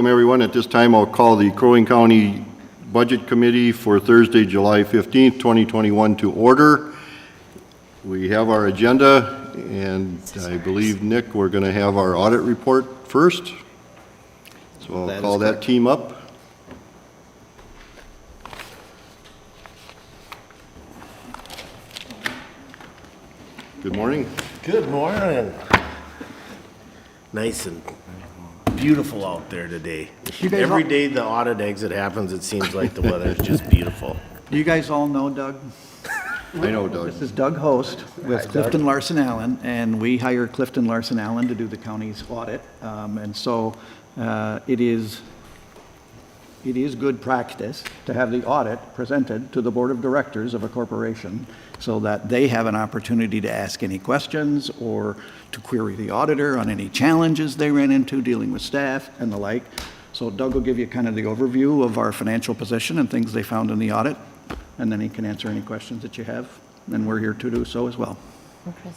Welcome, everyone. At this time, I'll call the Crow Wing County Budget Committee for Thursday, July 15th, 2021 to order. We have our agenda, and I believe, Nick, we're going to have our audit report first. So I'll call that team up. Good morning. Good morning. Nice and beautiful out there today. Every day the audit exit happens, it seems like the weather is just beautiful. You guys all know Doug? I know, Doug. This is Doug Host with Clifton Larson Allen, and we hire Clifton Larson Allen to do the county's audit. And so it is good practice to have the audit presented to the board of directors of a corporation so that they have an opportunity to ask any questions or to query the auditor on any challenges they ran into dealing with staff and the like. So Doug will give you kind of the overview of our financial position and things they found in the audit, and then he can answer any questions that you have, and we're here to do so as well.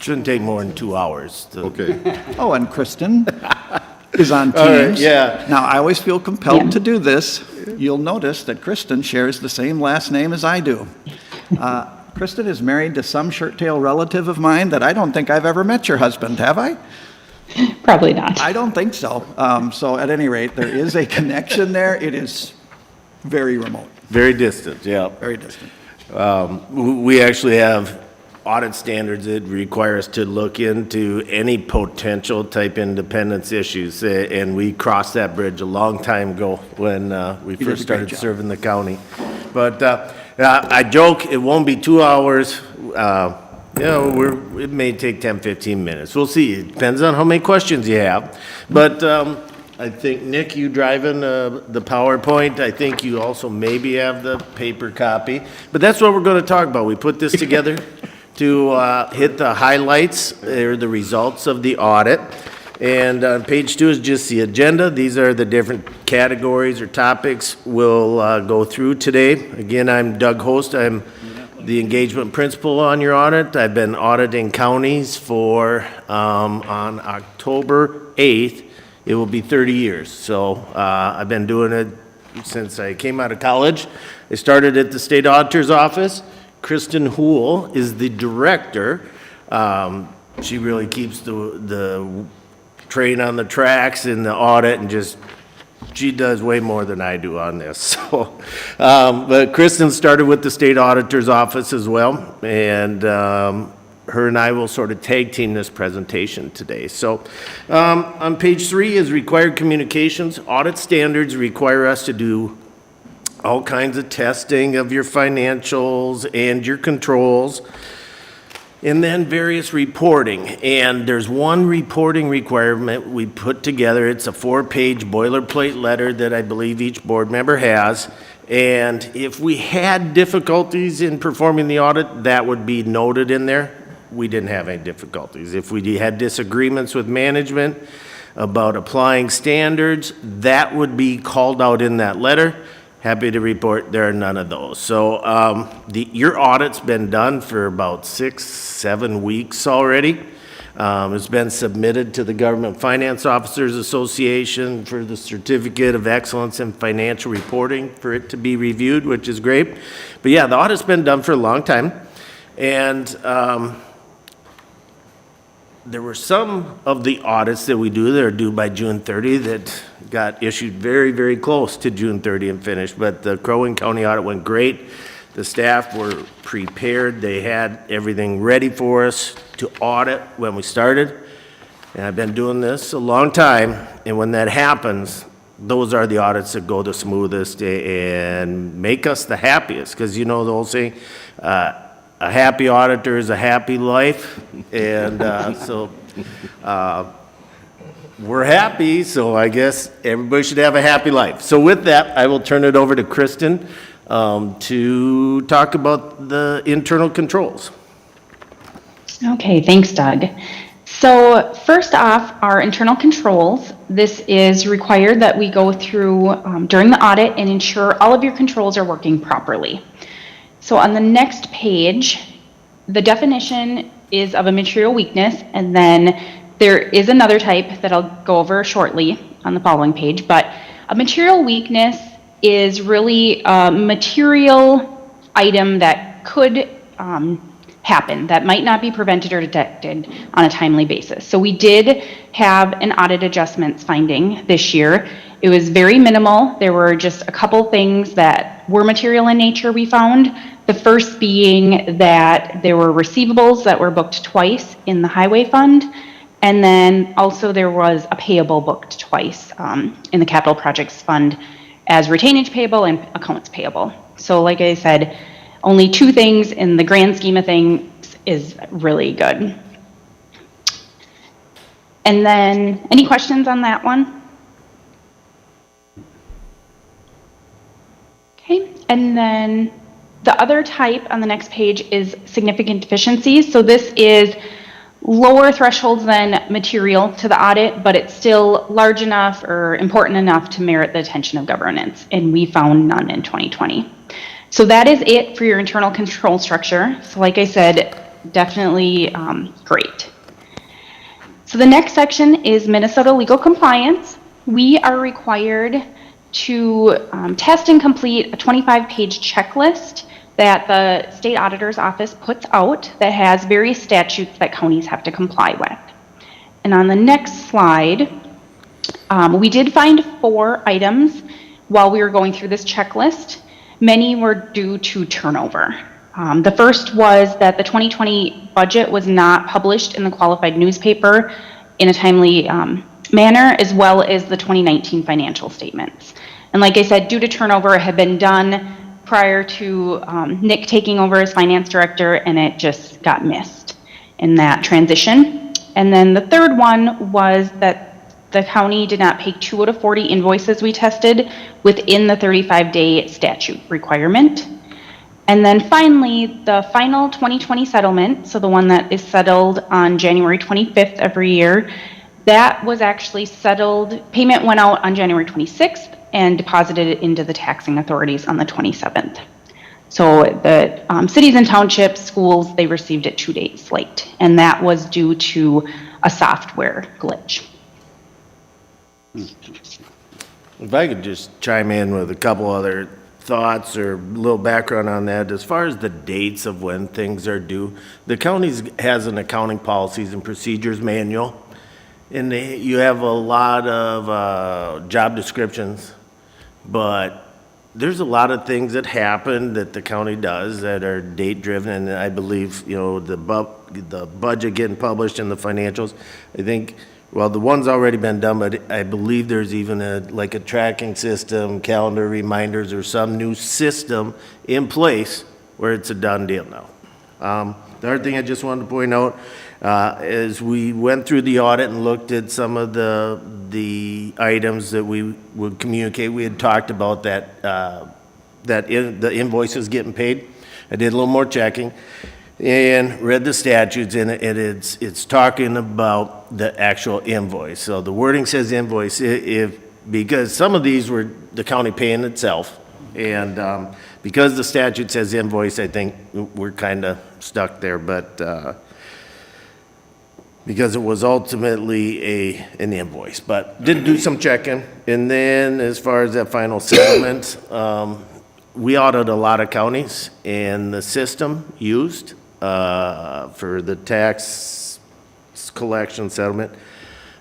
Shouldn't take more than 2 hours. Okay. Oh, and Kristen is on Teams. All right, yeah. Now, I always feel compelled to do this. You'll notice that Kristen shares the same last name as I do. Kristen is married to some shirt-tail relative of mine that I don't think I've ever met your husband, have I? Probably not. I don't think so. So at any rate, there is a connection there. It is very remote, Very distant, yeah. very distant. We actually have audit standards that require us to look into any potential type independence issues, and we crossed that bridge a long time ago when we did a first great started job. serving the county. But I joke, it won't be 2 hours. It may take 10, 15 minutes. We'll see. It depends on how many questions you have. But I think, Nick, you driving the PowerPoint. I think you also maybe have the paper copy. But that's what we're going to talk about. We put this together to hit the highlights or the results of the audit. And on page 2 is just the agenda. These are the different categories or topics we'll go through today. Again, I'm Doug Host. I'm the engagement principal on your audit. I've been auditing counties for, on October 8th, it will be 30 years. So I've been doing it since I came out of college. I started at the state auditor's office. Kristen Hool is the director. She really keeps the train on the tracks in the audit, and she does way more than I do on this. So, but Kristen started with the state auditor's office as well, and her and I will sort of tag team this presentation today. So on page 3 is required communications. Audit standards require us to do all kinds of testing of your financials and your controls, and then various reporting. And there's one reporting requirement we put together. It's a 4-page boilerplate letter that I believe each board member has. And if we had difficulties in performing the audit, that would be noted in there. We didn't have any difficulties. If we had disagreements with management about applying standards, that would be called out in that letter. Happy to report there are none of those. So your audit's been done for about 6-7 weeks already. It's been submitted to the Government Finance Officers Association for the Certificate of Excellence in Financial Reporting for it to be reviewed, which is great. But yeah, the audit's been done for a long time. And there were some of the audits that we do that are due by June 30 that got issued very, very close to June 30 and finished. But the Crow Wing County audit went great. The staff were prepared. They had everything ready for us to audit when we started. And I've been doing this a long time. And when that happens, those are the audits that go the smoothest and make us the happiest. Because you know the old saying, a happy auditor is a happy life, and so we're happy, so I guess everybody should have a happy life. So with that, I will turn it over to Kristen to talk about the internal controls. Okay, thanks, Doug. So first off, our internal controls. This is required that we go through during the audit and ensure all of your controls are working properly. So on the next page, the definition is of a material weakness, and then there is another type that I'll go over shortly on the following page, but a material weakness is really a material item that could happen, that might not be prevented or detected on a timely basis. So we did have an audit adjustments finding this year. It was very minimal. There were just a couple things that were material in nature we found. The first being that there were receivables that were booked twice in the highway fund. And then also there was a payable booked twice in the capital projects fund as retainage payable and accounts payable. So like I said, only two things in the grand scheme of things is really good. And then, any questions on that one? Okay, and then the other type on the next page is significant deficiencies. So this is lower thresholds than material to the audit, but it's still large enough or important enough to merit the attention of governance, and we found none in 2020. So that is it for your internal control structure. So like I said, definitely great. So the next section is Minnesota legal compliance. We are required to test and complete a 25-page checklist that the state auditor's office puts out that has various statutes that counties have to comply with. And on the next slide, we did find 4 items while we were going through this checklist. Many were due to turnover. The first was that the 2020 budget was not published in the qualified newspaper in a timely manner, as well as the 2019 financial statements. And like I said, due to turnover, it had been done prior to Nick taking over as finance director, and it just got missed in that transition. And then the third one was that the county did not pay 2 out of 40 invoices we tested within the 35-day statute requirement. And then finally, the final 2020 settlement, so the one that is settled on January 25th every year, that was actually settled, payment went out on January 26th and deposited into the taxing authorities on the 27th. So the cities and townships, schools, they received it 2 days late, and that was due to a software glitch. If I could just chime in with a couple other thoughts or a little background on that. As far as the dates of when things are due, the county has an accounting policies and procedures manual, and you have a lot of job descriptions, but there's a lot of things that happen that the county does that are date driven, and I believe, you know, the budget getting published and the financials, I think, well, the one's already been done, but I believe there's even a tracking system, calendar reminders, or some new system in place where it's a done deal now. The other thing I just wanted to point out is we went through the audit and looked at some of the items that we would communicate. We had talked about the invoices getting paid. I did a little more checking and read the statutes, and it's talking about the actual invoice. So the wording says invoice because some of these were the county paying itself, and because the statute says invoice, I think we're kind of stuck there. But because it was ultimately an invoice, but did do some checking. And then as far as that final settlement, we audited a lot of counties, and the system used for the tax collection settlement,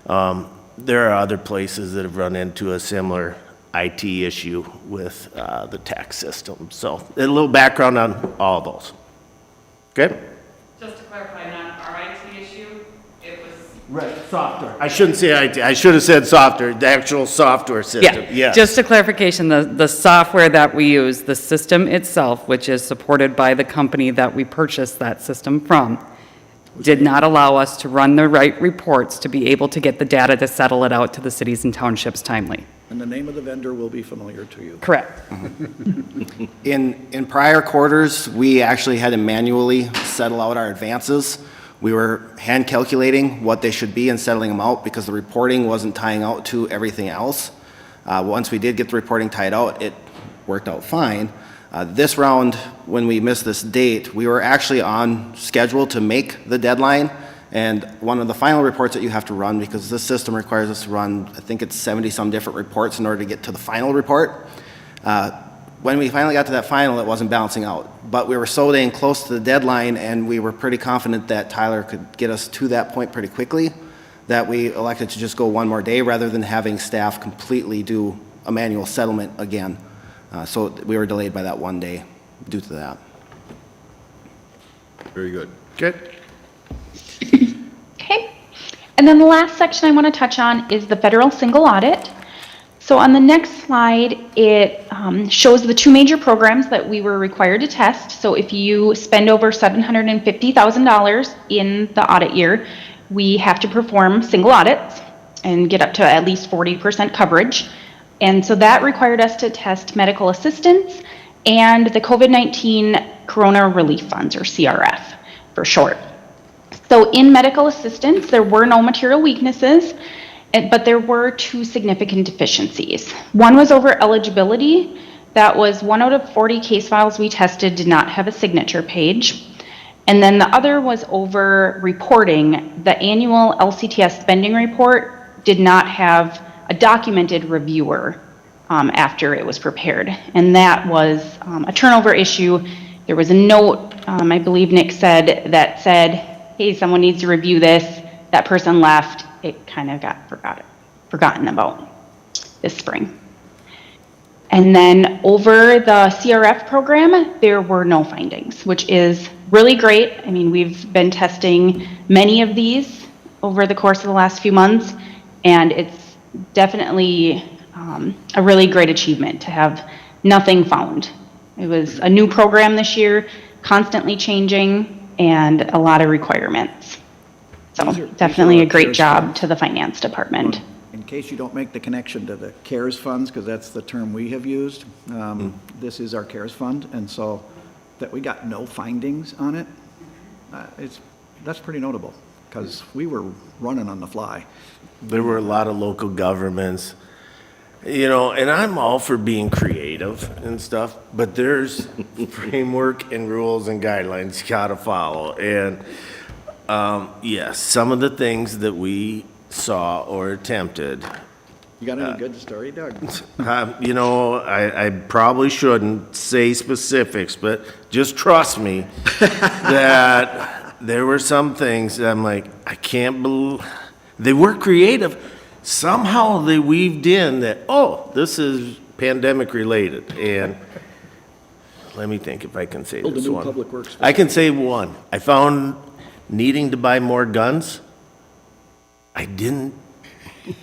there are other places that have run into a similar IT issue with the tax system. So a little background on all of those. Okay? Just to clarify, not our IT issue, it was... Right, software. I shouldn't say IT, I should have said software, the actual software system. Yeah, just a clarification, the software that we use, the system itself, which is supported by the company that we purchased that system from, did not allow us to run the right reports to be able to get the data to settle it out to the cities and townships timely. And the name of the vendor will be familiar to you. Correct. In prior quarters, we actually had to manually settle out our advances. We were hand calculating what they should be and settling them out because the reporting wasn't tying out to everything else. Once we did get the reporting tied out, it worked out fine. This round, when we missed this date, we were actually on schedule to make the deadline, And one of the final reports that you have to run, because this system requires us to run, I think it's 70-some different reports in order to get to the final report. When we finally got to that final, it wasn't balancing out. But we were so dang close to the deadline, and we were pretty confident that Tyler could get us to that point pretty quickly, that we elected to just go one more day rather than having staff completely do a manual settlement again. So we were delayed by that one day due to that. Very good. Good. Okay. And then the last section I want to touch on is the federal single audit. So on the next slide, it shows the two major programs that we were required to test. So if you spend over $750,000 in the audit year, we have to perform single audits and get up to at least 40% coverage. And so that required us to test medical assistance and the COVID-19 Corona Relief Funds, or CRF for short. So in medical assistance, there were no material weaknesses, but there were two significant deficiencies. One was over eligibility. That was 1 out of 40 case files we tested did not have a signature page. And then the other was over reporting. The annual LCTS spending report did not have a documented reviewer after it was prepared. And that was a turnover issue. There was a note, I believe Nick said, that said, hey, someone needs to review this. That person left. It kind of got forgotten about this spring. And then over the CRF program, there were no findings, which is really great. I mean, we've been testing many of these over the course of the last few months, and it's definitely a really great achievement to have nothing found. It was a new program this year, constantly changing, and a lot of requirements. So definitely a great job to the finance department. In case you don't make the connection to the CARES funds, because that's the term we have used, this is our CARES fund, and so that we got no findings on it, that's pretty notable, because we were running on the fly. There were a lot of local governments, you know, and I'm all for being creative and stuff, but there's framework and rules and guidelines you gotta follow. And yes, some of the things that we saw or attempted, You got any good story, Doug? you know, I probably shouldn't say specifics, but just trust me that there were some things that I'm like, I can't believe, they were creative. Somehow they weaved in that, oh, this is pandemic related. And let me think if I can say Build a this new one. public works I can say one. I found needing to buy more guns.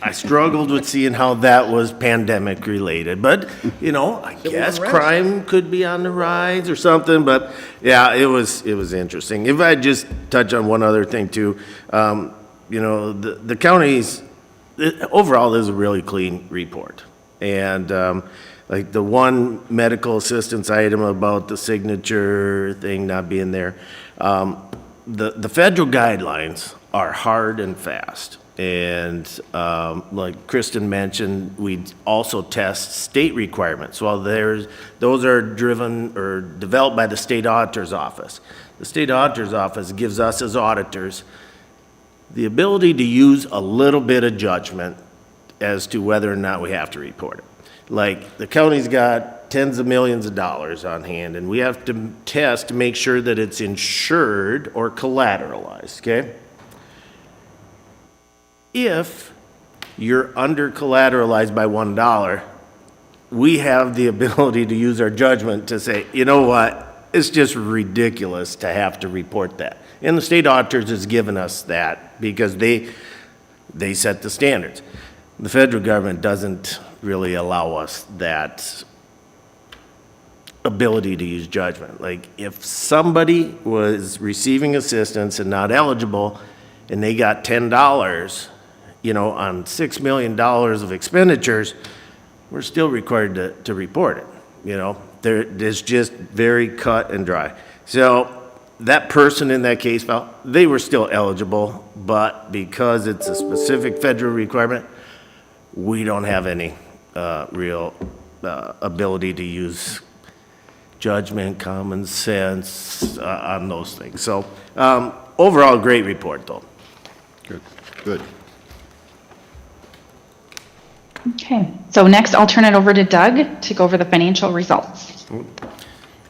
I struggled with seeing how that was pandemic related, but, you know, I guess unrest. crime could be on the rise or something, but yeah, it was interesting. If I just touch on one other thing too, you know, the counties, overall, this is a really clean report. And, like the one medical assistance item about the signature thing not being there, the federal guidelines are hard and fast. And like Kristen mentioned, we also test state requirements. Well, those are driven or developed by the state auditor's office. The state auditor's office gives us as auditors the ability to use a little bit of judgment as to whether or not we have to report it. Like the county's got tens of millions of dollars on hand, and we have to test to make sure that it's insured or collateralized, okay? If you're under collateralized by $1, we have the ability to use our judgment to say, you know what, it's just ridiculous to have to report that. And the state auditors has given us that because they set the standards. The federal government doesn't really allow us that ability to use judgment. Like if somebody was receiving assistance and not eligible and they got $10, you know, on $6 million of expenditures, we're still required to report it. You know, it's just very cut and dry. So that person in that case file, they were still eligible, but because it's a specific federal requirement, we don't have any real ability to use judgment, common sense on those things. So overall, great report though. Good. Okay, so next I'll turn it over to Doug to go over the financial results.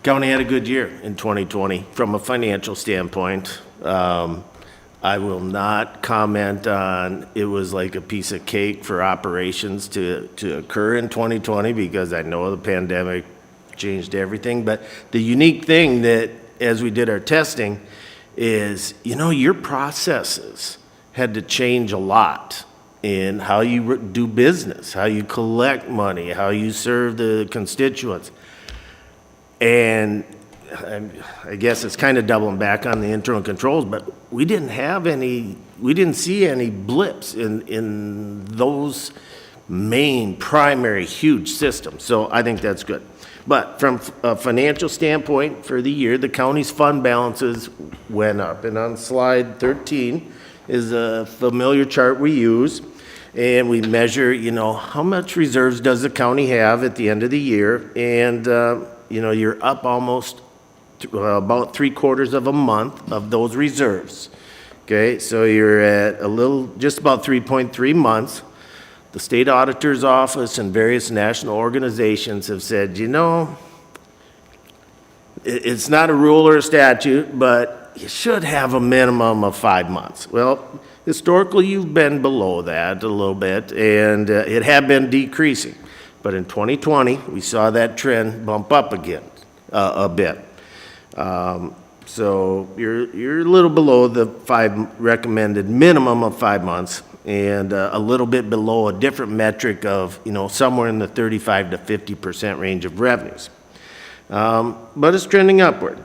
County had a good year in 2020 from a financial standpoint. I will not comment on, it was like a piece of cake for operations to occur in 2020 because I know the pandemic changed everything. But the unique thing that, as we did our testing, is, your processes had to change a lot in how you do business, how you collect money, how you serve the constituents. And I guess it's kind of doubling back on the internal controls, but we didn't see any blips in those main, primary, huge systems. So I think that's good. But from a financial standpoint, for the year, the county's fund balances went up. And on slide 13 is a familiar chart we use. And we measure, how much reserves does the county have at the end of the year? And, you're up almost about 3/4 of a month of those reserves. Okay, so you're at just about 3.3 months. The state auditor's office and various national organizations have said, it's not a rule or a statute, but you should have a minimum of 5 months. Well, historically, you've been below that a little bit, and it had been decreasing. But in 2020, we saw that trend bump up again a bit. So you're a little below the recommended minimum of 5 months, and a little bit below a different metric of, somewhere in the 35 to 50% range of revenues. But it's trending upward.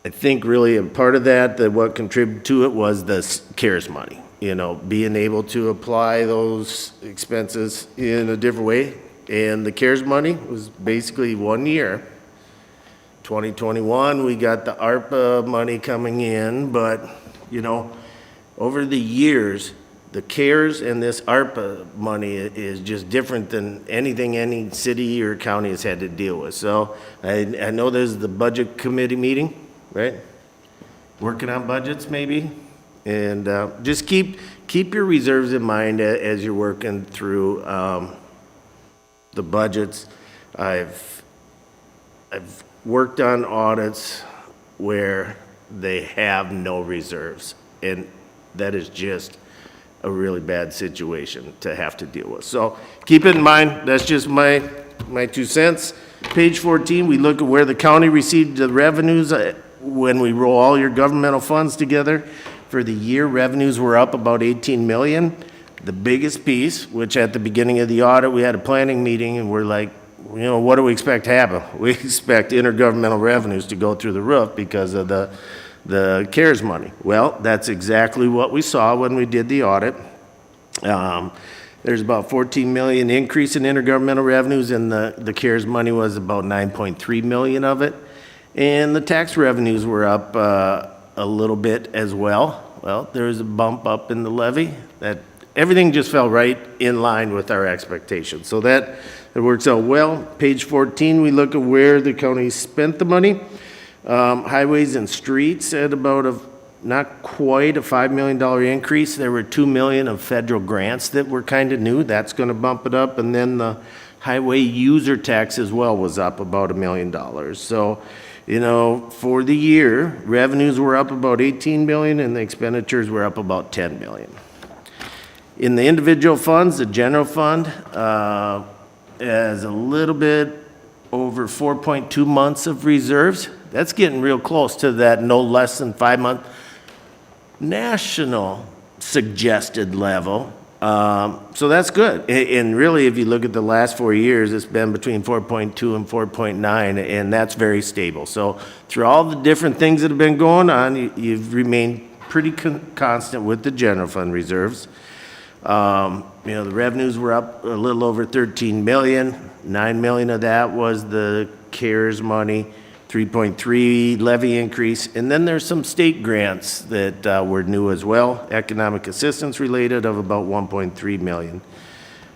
I think really a part of that what contributed to it was the CARES money. Being able to apply those expenses in a different way. And the CARES money was basically 1 year. 2021, we got the ARPA money coming in, but, over the years, the CARES and this ARPA money is just different than anything any city or county has had to deal with. So I know there's the budget committee meeting, right? Working on budgets maybe. And just keep your reserves in mind as you're working through the budgets. I've worked on audits where they have no reserves, and that is just a really bad situation to have to deal with. So keep it in mind. That's just my 2 cents. Page 14, we look at where the county received the revenues when we roll all your governmental funds together. For the year, revenues were up about 18 million. The biggest piece, which at the beginning of the audit, we had a planning meeting and we're like, what do we expect to happen? We expect intergovernmental revenues to go through the roof because of the CARES money. Well, that's exactly what we saw when we did the audit. There's about 14 million increase in intergovernmental revenues, and the CARES money was about 9.3 million of it. And the tax revenues were up a little bit as well. Well, there was a bump up in the levy. Everything just fell right in line with our expectations. So that works out well. Page 14, we look at where the county spent the money. Highways and streets at about not quite a $5 million increase. There were $2 million of federal grants that were kind of new. That's going to bump it up. And then the highway user tax as well was up about $1 million. So, for the year, revenues were up about 18 million and the expenditures were up about 10 million. In the individual funds, the general fund has a little bit over 4.2 months of reserves. That's getting real close to that no less than 5 month national suggested level. So that's good. And really, if you look at the last 4 years, it's been between 4.2 and 4.9, and that's very stable. So through all the different things that have been going on, you've remained pretty constant with the general fund reserves. The revenues were up a little over 13 million. 9 million of that was the CARES money, 3.3 levy increase. And then there's some state grants that were new as well, economic assistance related of about 1.3 million.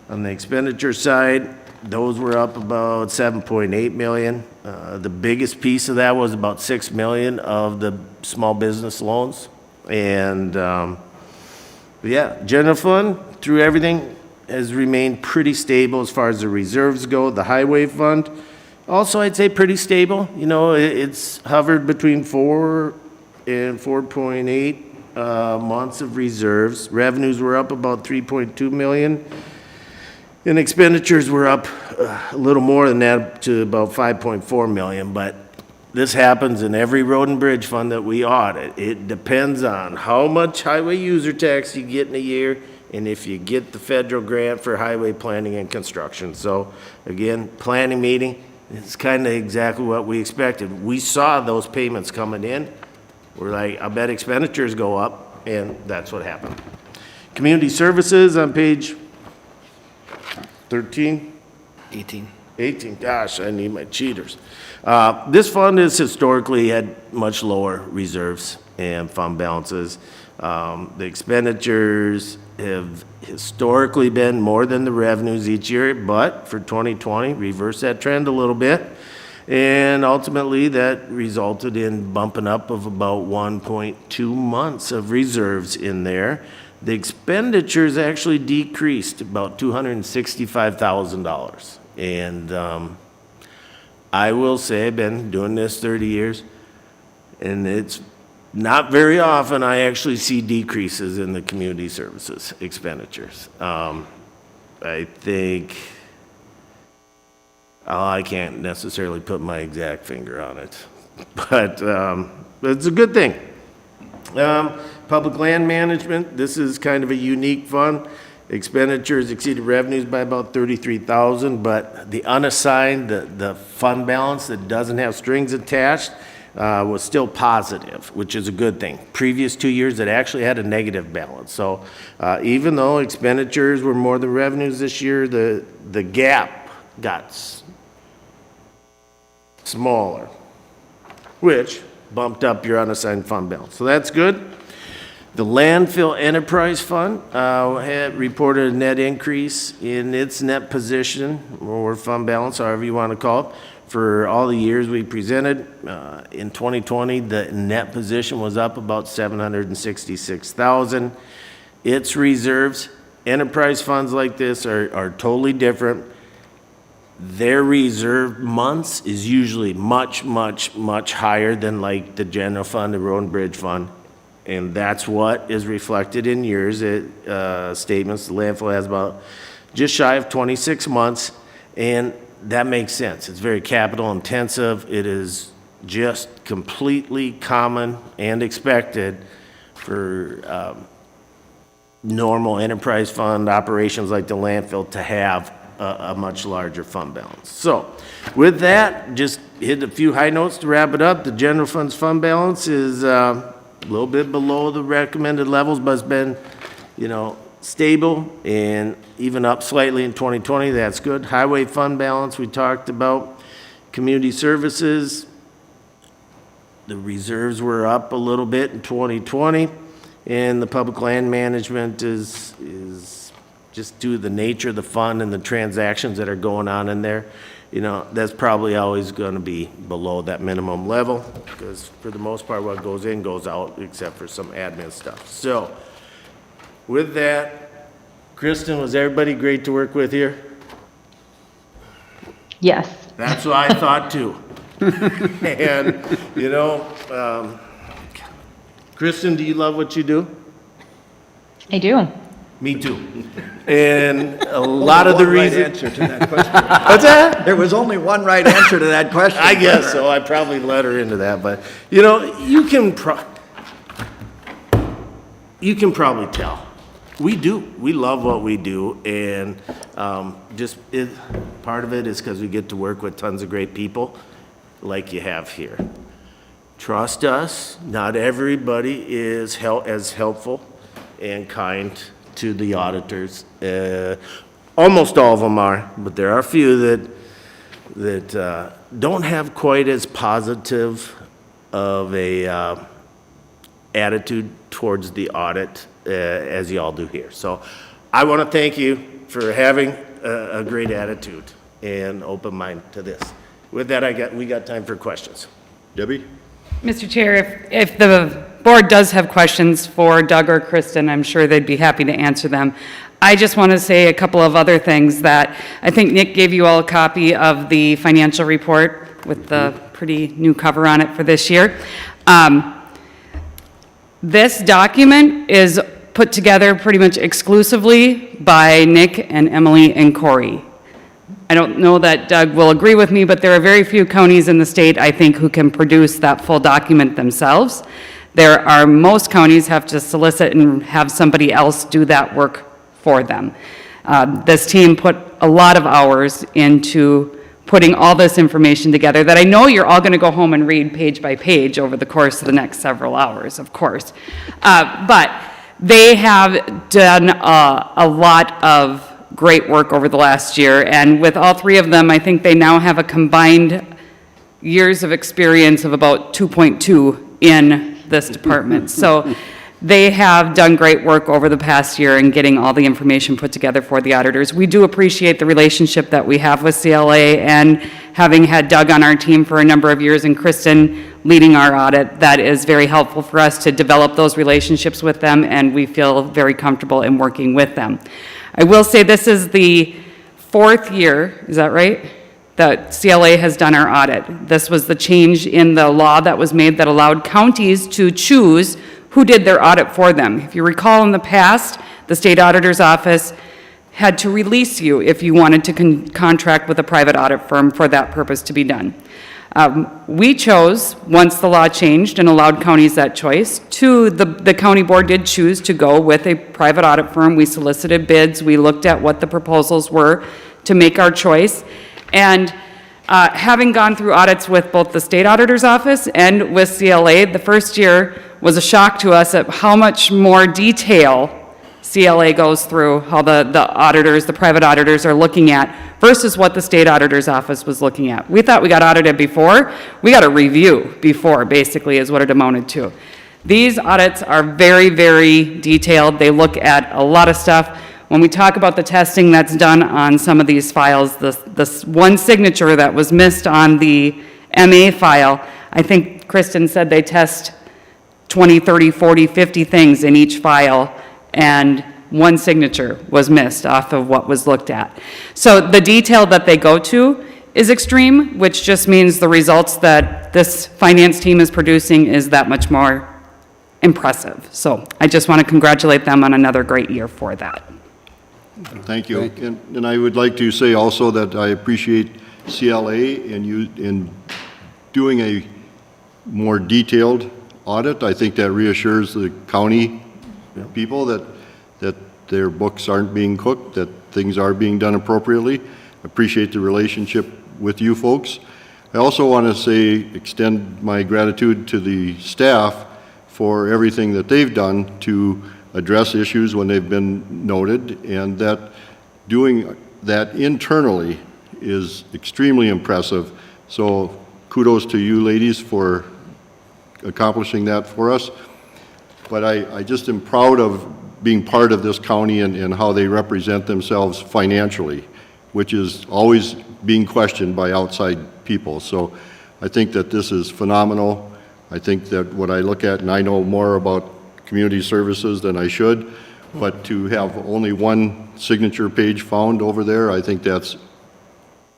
On the expenditure side, those were up about 7.8 million. The biggest piece of that was about 6 million of the small business loans. And But yeah, general fund, through everything, has remained pretty stable as far as the reserves go. The highway fund, also I'd say pretty stable. You know, it's hovered between 4 and 4.8 months of reserves. Revenues were up about 3.2 million. And expenditures were up a little more than that to about 5.4 million, but this happens in every road and bridge fund that we audit. It depends on how much highway user tax you get in a year and if you get the federal grant for highway planning and construction. So again, planning meeting, it's kind of exactly what we expected. We saw those payments coming in. We're like, I bet expenditures go up, and that's what happened. Community services on page 13? 18, gosh, I need my cheaters. This fund has historically had much lower reserves and fund balances. The expenditures have historically been more than the revenues each year, but for 2020, reversed that trend a little bit. And ultimately, that resulted in bumping up of about 1.2 months of reserves in there. The expenditures actually decreased about $265,000. And I will say I've been doing this 30 years, and it's not very often I actually see decreases in the community services expenditures. I think, I can't necessarily put my exact finger on it, but it's a good thing. Public land management, this is kind of a unique fund. Expenditures exceeded revenues by about 33,000, but the unassigned, the fund balance that doesn't have strings attached, was still positive, which is a good thing. Previous 2 years, it actually had a negative balance. So even though expenditures were more than revenues this year, the gap got smaller, which bumped up your unassigned fund balance. So that's good. The landfill enterprise fund had reported a net increase in its net position or fund balance, however you want to call it, for all the years we presented. In 2020, the net position was up about $766,000. Its reserves, enterprise funds like this are totally different. Their reserve months is usually much, much, much higher than like the general fund, the road and bridge fund. And that's what is reflected in yours statements. The landfill has about just shy of 26 months, and that makes sense. It's very capital intensive. It is just completely common and expected for normal enterprise fund operations like the landfill to have a much larger fund balance. So with that, just hit a few high notes to wrap it up. The general fund's fund balance is a little bit below the recommended levels, but it's been, stable and even up slightly in 2020. That's good. Highway fund balance, we talked about. Community services, the reserves were up a little bit in 2020. And the public land management is just due to the nature of the fund and the transactions that are going on in there. That's probably always going to be below that minimum level because for the most part, what goes in goes out except for some admin stuff. So with that, Kristen, was everybody great to work with here? Yes. That's what I thought too. And, Kristen, do you love what you do? I do. Me too. And a lot of the One right reason. answer to that question. What's that? There was only one right answer to that question. I guess so. I probably let her into that, but you can probably tell. We do. We love what we do, and part of it is because we get to work with tons of great people like you have here. Trust us, not everybody is as helpful and kind to the auditors. Almost all of them are, but there are a few that don't have quite as positive of a attitude towards the audit as y'all do here. So I want to thank you for having a great attitude and open mind to this. With that, we got time for questions. Debbie? Mr. Chair, if the board does have questions for Doug or Kristen, I'm sure they'd be happy to answer them. I just want to say a couple of other things that, I think Nick gave you all a copy of the financial report with the pretty new cover on it for this year. This document is put together pretty much exclusively by Nick and Emily and Corey. I don't know that Doug will agree with me, but there are very few counties in the state, I think, who can produce that full document themselves. Most counties have to solicit and have somebody else do that work for them. This team put a lot of hours into putting all this information together that I know you're all going to go home and read page by page over the course of the next several hours, of course. But they have done a lot of great work over the last year, and with all three of them, I think they now have a combined years of experience of about 2.2 in this department. So they have done great work over the past year in getting all the information put together for the auditors. We do appreciate the relationship that we have with CLA, and having had Doug on our team for a number of years and Kristen leading our audit, that is very helpful for us to develop those relationships with them, and we feel very comfortable in working with them. I will say this is the 4th year, is that right, that CLA has done our audit. This was the change in the law that was made that allowed counties to choose who did their audit for them. If you recall, in the past, the state auditor's office had to release you if you wanted to contract with a private audit firm for that purpose to be done. We chose, once the law changed and allowed counties that choice, the county board did choose to go with a private audit firm. We solicited bids, we looked at what the proposals were to make our choice. And having gone through audits with both the state auditor's office and with CLA, the first year was a shock to us at how much more detail CLA goes through, how the auditors, the private auditors are looking at versus what the state auditor's office was looking at. We thought we got audited before. We got a review before, basically, is what it amounted to. These audits are very, very detailed. They look at a lot of stuff. When we talk about the testing that's done on some of these files, this one signature that was missed on the MA file, I think Kristen said they test 20, 30, 40, 50 things in each file, and one signature was missed off of what was looked at. So the detail that they go to is extreme, which just means the results that this finance team is producing is that much more impressive. So I just want to congratulate them on another great year for that. Thank you. And I would like to say also that I appreciate CLA and you in doing a more detailed audit. I think that reassures the county people that their books aren't being cooked, that things are being done appropriately. Appreciate the relationship with you folks. I also want to extend my gratitude to the staff for everything that they've done to address issues when they've been noted, and that doing that internally is extremely impressive. So kudos to you ladies for accomplishing that for us. But I just am proud of being part of this county and how they represent themselves financially, which is always being questioned by outside people. So I think that this is phenomenal. I think that what I look at, and I know more about community services than I should, but to have only one signature page found over there, I think that's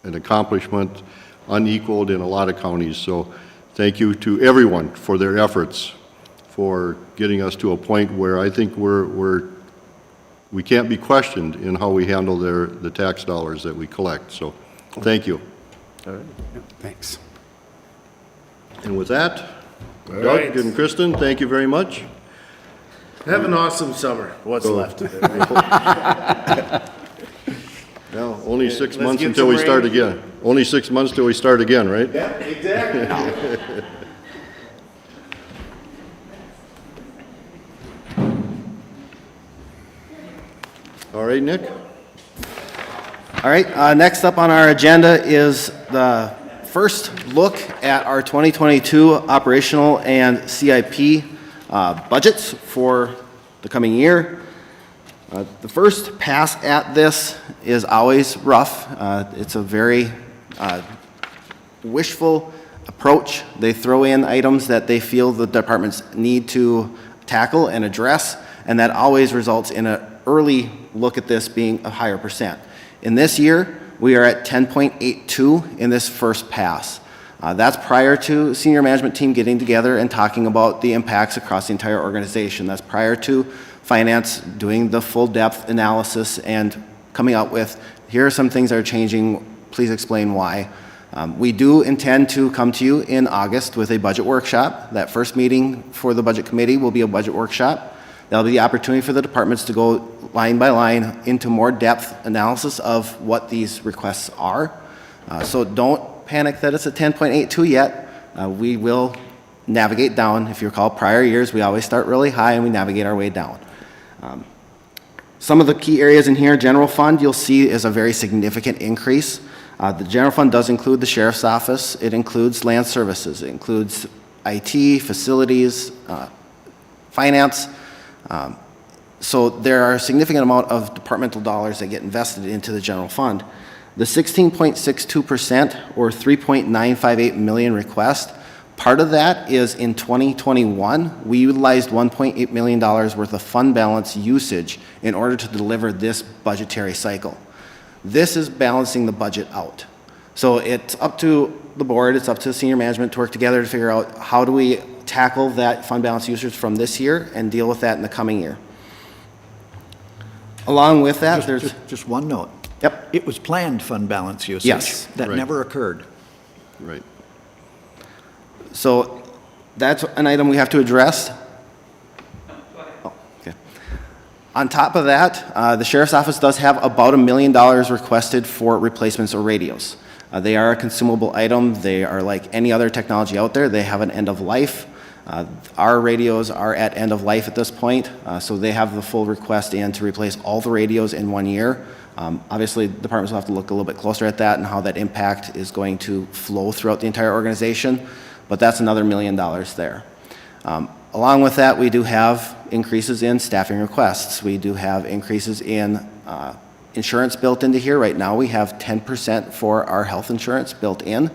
an accomplishment unequaled in a lot of counties. So thank you to everyone for their efforts for getting us to a point where I think we can't be questioned in how we handle the tax dollars that we collect. So thank you. All right. Thanks. And with that, All Doug right. and Kristen, thank you very much. Have an awesome summer, what's left of it. Now, only 6 Let's months get until some we start rain. again. Only 6 months till we start again, right? Yeah, exactly. All right, Nick? All right, next up on our agenda is the first look at our 2022 operational and CIP budgets for the coming year. The first pass at this is always rough. It's a very wishful approach. They throw in items that they feel the departments need to tackle and address, and that always results in an early look at this being a higher percent. In this year, we are at 10.82 in this first pass. That's prior to senior management team getting together and talking about the impacts across the entire organization. That's prior to finance doing the full depth analysis and coming out with, here are some things that are changing, please explain why. We do intend to come to you in August with a budget workshop. That first meeting for the budget committee will be a budget workshop. That'll be the opportunity for the departments to go line by line into more depth analysis of what these requests are. So don't panic that it's a 10.82 yet. We will navigate down. If you recall prior years, we always start really high and we navigate our way down. Some of the key areas in here, general fund, you'll see is a very significant increase. The general fund does include the sheriff's office. It includes land services. It includes IT, facilities, finance. So there are a significant amount of departmental dollars that get invested into the general fund. The 16.62% or 3.958 million request, part of that is in 2021, we utilized $1.8 million worth of fund balance usage in order to deliver this budgetary cycle. This is balancing the budget out. So it's up to the board, it's up to senior management to work together to figure out how do we tackle that fund balance usage from this year and deal with that in the coming year. Along with that, there's... Just one note. Yep. It was planned fund balance usage. Yes. That Right. never occurred. Right. So that's an item we have to address. Oh, okay. On top of that, the sheriff's office does have about $1 million requested for replacements or radios. They are a consumable item. They are like any other technology out there. They have an end of life. Our radios are at end of life at this point, so they have the full request in to replace all the radios in 1 year. Obviously, departments will have to look a little bit closer at that and how that impact is going to flow throughout the entire organization, but that's another $1 million there. Along with that, we do have increases in staffing requests. We do have increases in insurance built into here. Right now, we have 10% for our health insurance built in.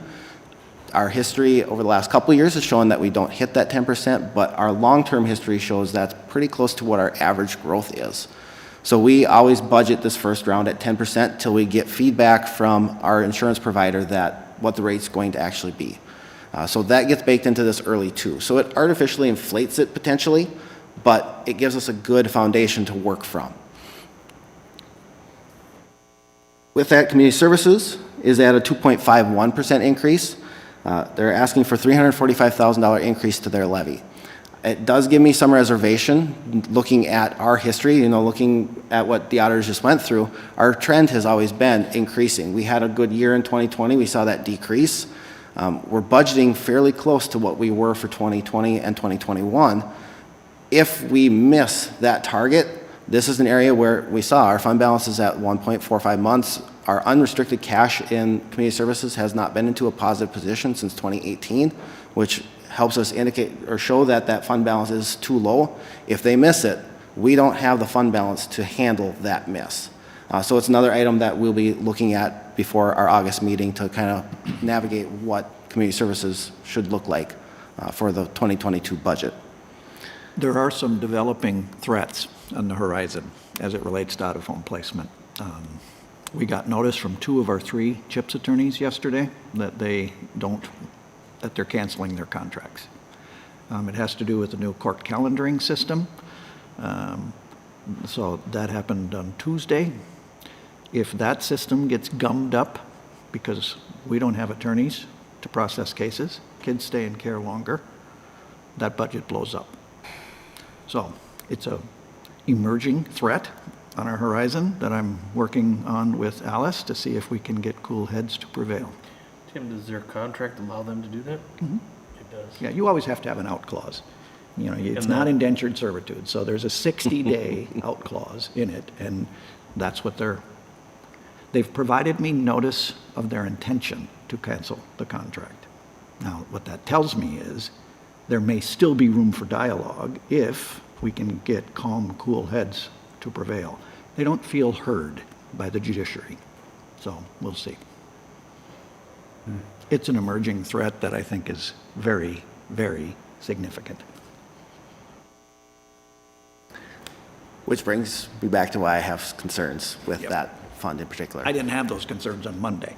Our history over the last couple of years has shown that we don't hit that 10%, but our long-term history shows that's pretty close to what our average growth is. So we always budget this first round at 10% till we get feedback from our insurance provider that what the rate's going to actually be. So that gets baked into this early too. So it artificially inflates it potentially, but it gives us a good foundation to work from. With that, community services is at a 2.51% increase. They're asking for $345,000 increase to their levy. It does give me some reservation looking at our history, looking at what the auditors just went through. Our trend has always been increasing. We had a good year in 2020. We saw that decrease. We're budgeting fairly close to what we were for 2020 and 2021. If we miss that target, this is an area where we saw our fund balance is at 1.45 months. Our unrestricted cash in community services has not been into a positive position since 2018, which helps us indicate or show that that fund balance is too low. If they miss it, we don't have the fund balance to handle that miss. So it's another item that we'll be looking at before our August meeting to kind of navigate what community services should look like for the 2022 budget. There are some developing threats on the horizon as it relates to out-of-home placement. We got notice from 2 of our 3 CHIPS attorneys yesterday that they're canceling their contracts. It has to do with the new court calendaring system. So that happened on Tuesday. If that system gets gummed up because we don't have attorneys to process cases, kids stay in care longer, that budget blows up. So it's a emerging threat on our horizon that I'm working on with Alice to see if we can get cool heads to prevail. Tim, does their contract allow them to do that? Mm-hmm. It does. Yeah, you always have to have an out clause. It's And not that- indentured servitude, so there's a 60-day out clause in it, and that's what they've provided me notice of their intention to cancel the contract. Now, what that tells me is there may still be room for dialogue if we can get calm, cool heads to prevail. They don't feel heard by the judiciary, so we'll see. It's an emerging threat that I think is very, very significant. Which brings me back to why I have concerns with Yep. that fund in particular. I didn't have those concerns on Monday.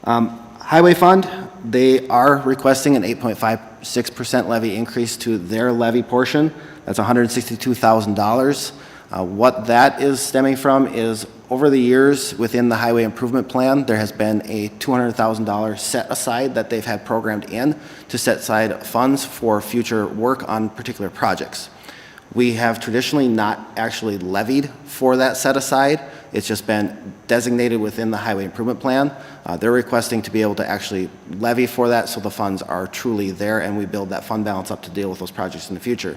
Highway Fund, they are requesting an 8.56% levy increase to their levy portion. That's $162,000. What that is stemming from is over the years within the Highway Improvement Plan, there has been a $200,000 set aside that they've had programmed in to set aside funds for future work on particular projects. We have traditionally not actually levied for that set aside. It's just been designated within the Highway Improvement Plan. They're requesting to be able to actually levy for that so the funds are truly there and we build that fund balance up to deal with those projects in the future.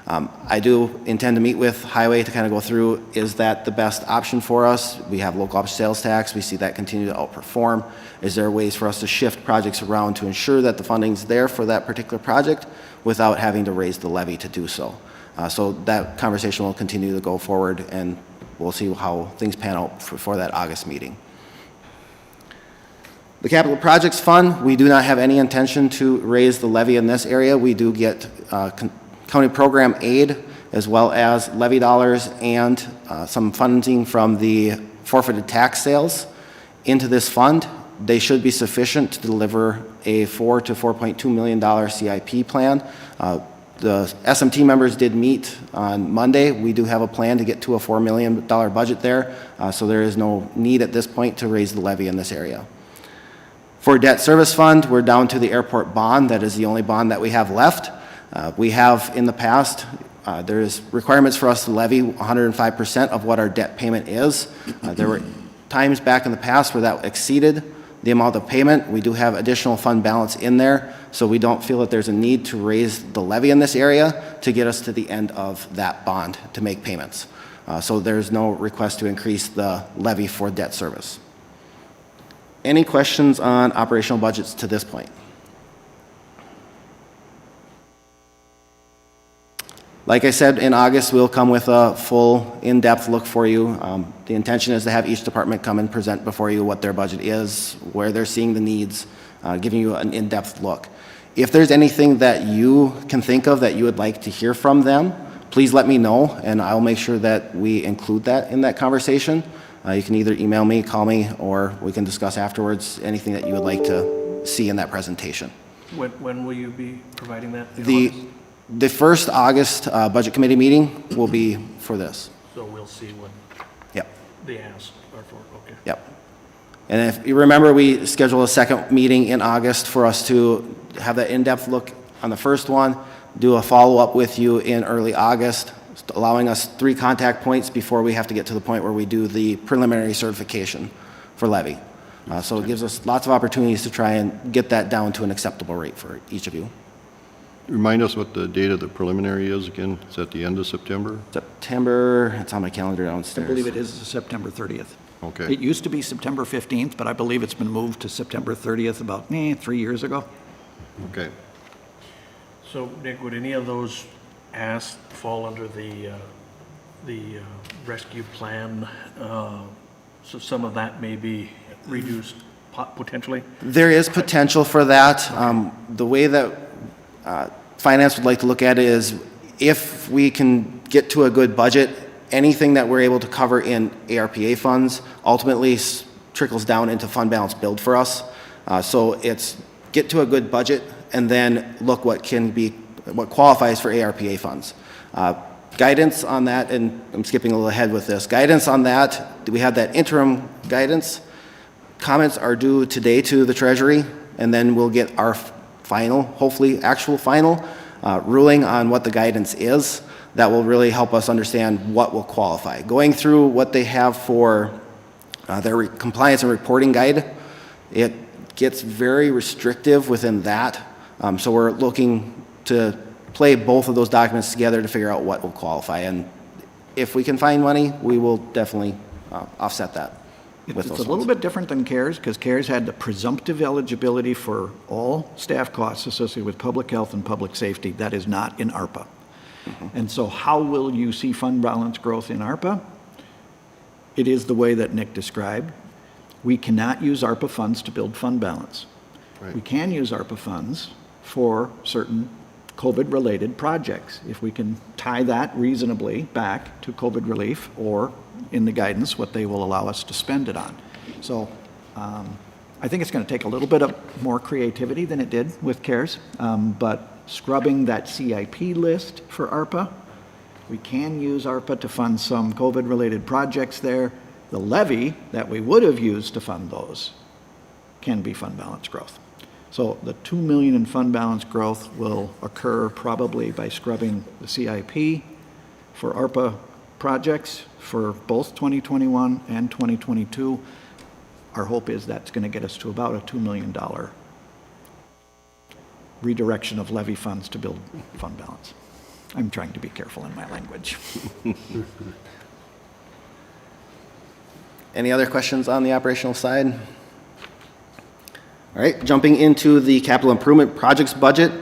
I do intend to meet with Highway to kind of go through, is that the best option for us? We have local option sales tax. We see that continue to outperform. Is there ways for us to shift projects around to ensure that the funding's there for that particular project without having to raise the levy to do so? So that conversation will continue to go forward, and we'll see how things pan out for that August meeting. The Capital Projects Fund, we do not have any intention to raise the levy in this area. We do get county program aid as well as levy dollars and some funding from the forfeited tax sales into this fund. They should be sufficient to deliver a $4 to $4.2 million CIP plan. The SMT members did meet on Monday. We do have a plan to get to a $4 million budget there, so there is no need at this point to raise the levy in this area. For debt service fund, we're down to the airport bond. That is the only bond that we have left. We have in the past, there's requirements for us to levy 105% of what our debt payment is. There were times back in the past where that exceeded the amount of payment. We do have additional fund balance in there, so we don't feel that there's a need to raise the levy in this area to get us to the end of that bond to make payments. So there's no request to increase the levy for debt service. Any questions on operational budgets to this point? Like I said, in August, we'll come with a full, in-depth look for you. The intention is to have each department come and present before you what their budget is, where they're seeing the needs, giving you an in-depth look. If there's anything that you can think of that you would like to hear from them, please let me know, and I'll make sure that we include that in that conversation. You can either email me, call me, or we can discuss afterwards anything that you would like to see in that presentation. When will you be providing that? In August? The first August Budget Committee meeting will be for this. So we'll see when Yep, the asks are for, okay. yep. And if you remember, we scheduled a second meeting in August for us to have that in-depth look on the first one, do a follow-up with you in early August, allowing us 3 contact points before we have to get to the point where we do the preliminary certification for levy. So it gives us lots of opportunities to try and get that down to an acceptable rate for each of you. Remind us what the date of the preliminary is again? Is that the end of September? September, it's on my calendar I downstairs. believe it is September 30th. Okay. It used to be September 15th, but I believe it's been moved to September 30th about 3 years ago. Okay. So Nick, would any of those asks fall under the rescue plan? So some of that may be reduced potentially? There is potential for that. The way that finance would like to look at it is if we can get to a good budget, anything that we're able to cover in ARPA funds ultimately trickles down into fund balance build for us. So it's get to a good budget and then look what qualifies for ARPA funds. Guidance on that, and I'm skipping a little ahead with this, guidance on that, we have that interim guidance. Comments are due today to the Treasury, and then we'll get our final, hopefully actual final, ruling on what the guidance is. That will really help us understand what will qualify. Going through what they have for their compliance and reporting guide, it gets very restrictive within that. So we're looking to play both of those documents together to figure out what will qualify. And if we can find money, we will definitely offset that. It's a little bit different than CARES, because CARES had the presumptive eligibility for all staff costs associated with public health and public safety. That is not in ARPA. And so how will you see fund balance growth in ARPA? It is the way that Nick described. we cannot use ARPA funds to build fund balance. We can use ARPA funds for certain COVID-related projects, if we can tie that reasonably back to COVID relief, or in the guidance, what they will allow us to spend it on. So I think it's going to take a little bit of more creativity than it did with CARES, but scrubbing that CIP list for ARPA, we can use ARPA to fund some COVID-related projects there. The levy that we would have used to fund those can be fund balance growth. So the 2 million in fund balance growth will occur probably by scrubbing the CIP for ARPA projects for both 2021 and 2022. Our hope is that's going to get us to about a $2 million redirection of levy funds to build fund balance. I'm trying to be careful in my language. Any other questions on the operational side? All right, jumping into the capital improvement projects budget.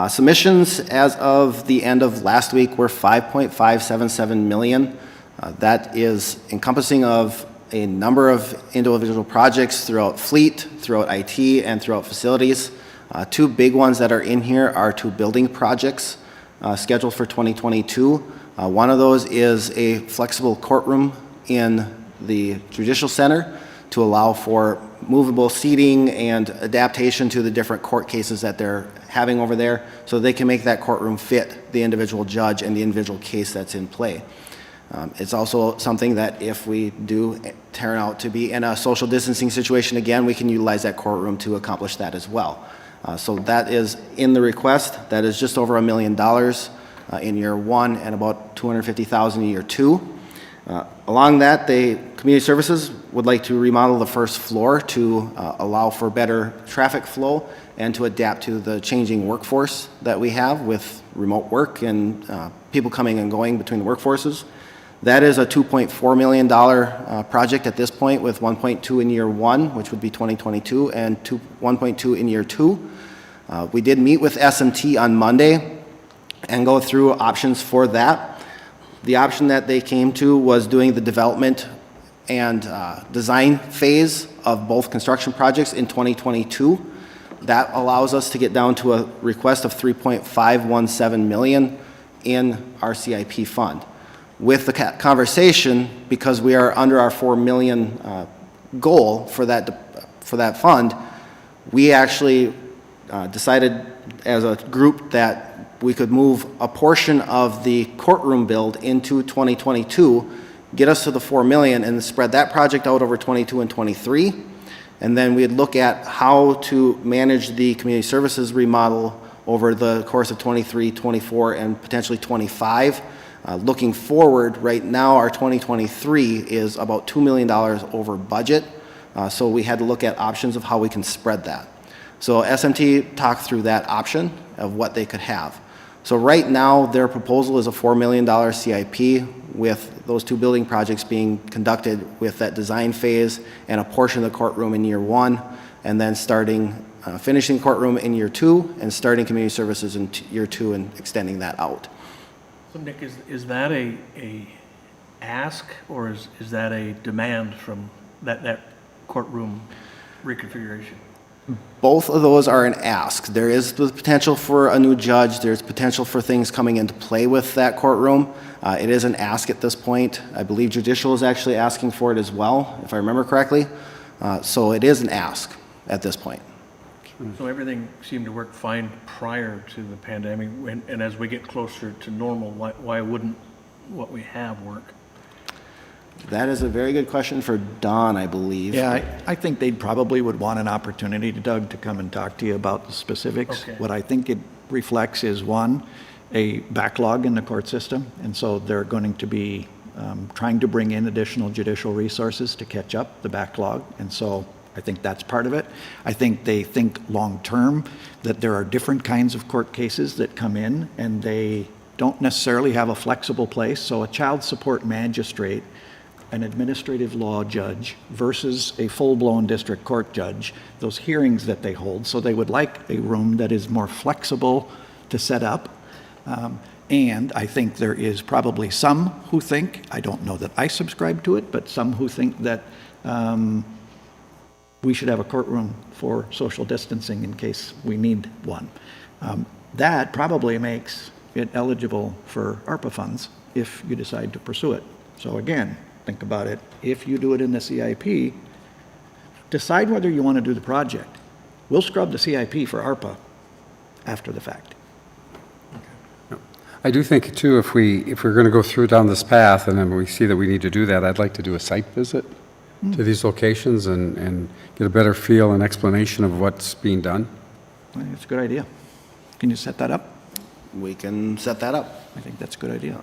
Submissions as of the end of last week were 5.577 million. That is encompassing of a number of individual projects throughout fleet, throughout IT, and throughout facilities. Two big ones that are in here are two building projects scheduled for 2022. One of those is a flexible courtroom in the Judicial Center to allow for movable seating and adaptation to the different court cases that they're having over there, so they can make that courtroom fit the individual judge and the individual case that's in play. It's also something that if we do turn out to be in a social distancing situation again, we can utilize that courtroom to accomplish that as well. So that is in the request. That is just over $1 million in year one and about $250,000 in year two. Along that, the Community Services would like to remodel the first floor to allow for better traffic flow and to adapt to the changing workforce that we have with remote work and people coming and going between the workforces. That is a $2.4 million project at this point, with 1.2 in year one, which would be 2022, and 1.2 in year two. We did meet with SMT on Monday and go through options for that. The option that they came to was doing the development and design phase of both construction projects in 2022. That allows us to get down to a request of 3.517 million in our CIP fund. With the conversation, because we are under our 4 million goal for that fund, we actually decided as a group that we could move a portion of the courtroom build into 2022, get us to the 4 million, and spread that project out over 22 and 23. And then we'd look at how to manage the community services remodel over the course of 23, 24, and potentially 25. Looking forward, right now our 2023 is about $2 million over budget, so we had to look at options of how we can spread that. So SMT talked through that option of what they could have. So right now their proposal is a $4 million CIP, with those two building projects being conducted with that design phase and a portion of the courtroom in year one, and then finishing courtroom in year two and starting community services in year two and extending that out. So Nick, is that a ask, or is that a demand from that courtroom reconfiguration? Both of those are an ask. There is the potential for a new judge. There's potential for things coming into play with that courtroom. It is an ask at this point. I believe Judicial is actually asking for it as well, if I remember correctly. So it is an ask at this point. So everything seemed to work fine prior to the pandemic, and as we get closer to normal, why wouldn't what we have work? That is a very good question for Don, I believe. Yeah, I think they probably would want an opportunity, Doug, to come and talk to you about the specifics. Okay. What I think it reflects is, one, a backlog in the court system, and so they're going to be trying to bring in additional judicial resources to catch up the backlog, and so I think that's part of it. I think they think long-term that there are different kinds of court cases that come in, and they don't necessarily have a flexible place. So a child support magistrate, an administrative law judge versus a full-blown district court judge, those hearings that they hold, so they would like a room that is more flexible to set up. And I think there is probably some who think, I don't know that I subscribe to it, but some who think that we should have a courtroom for social distancing in case we need one. That probably makes it eligible for ARPA funds if you decide to pursue it. So again, think about it. If you do it in the CIP, decide whether you want to do the project. We'll scrub the CIP for ARPA after the fact. I do think, too, if we're going to go through down this path, and then we see that we need to do that, I'd like to do a site visit to these locations and get a better feel and explanation of what's being done. I think it's a good idea. Can you set that up? We can set that up. I think that's a good idea.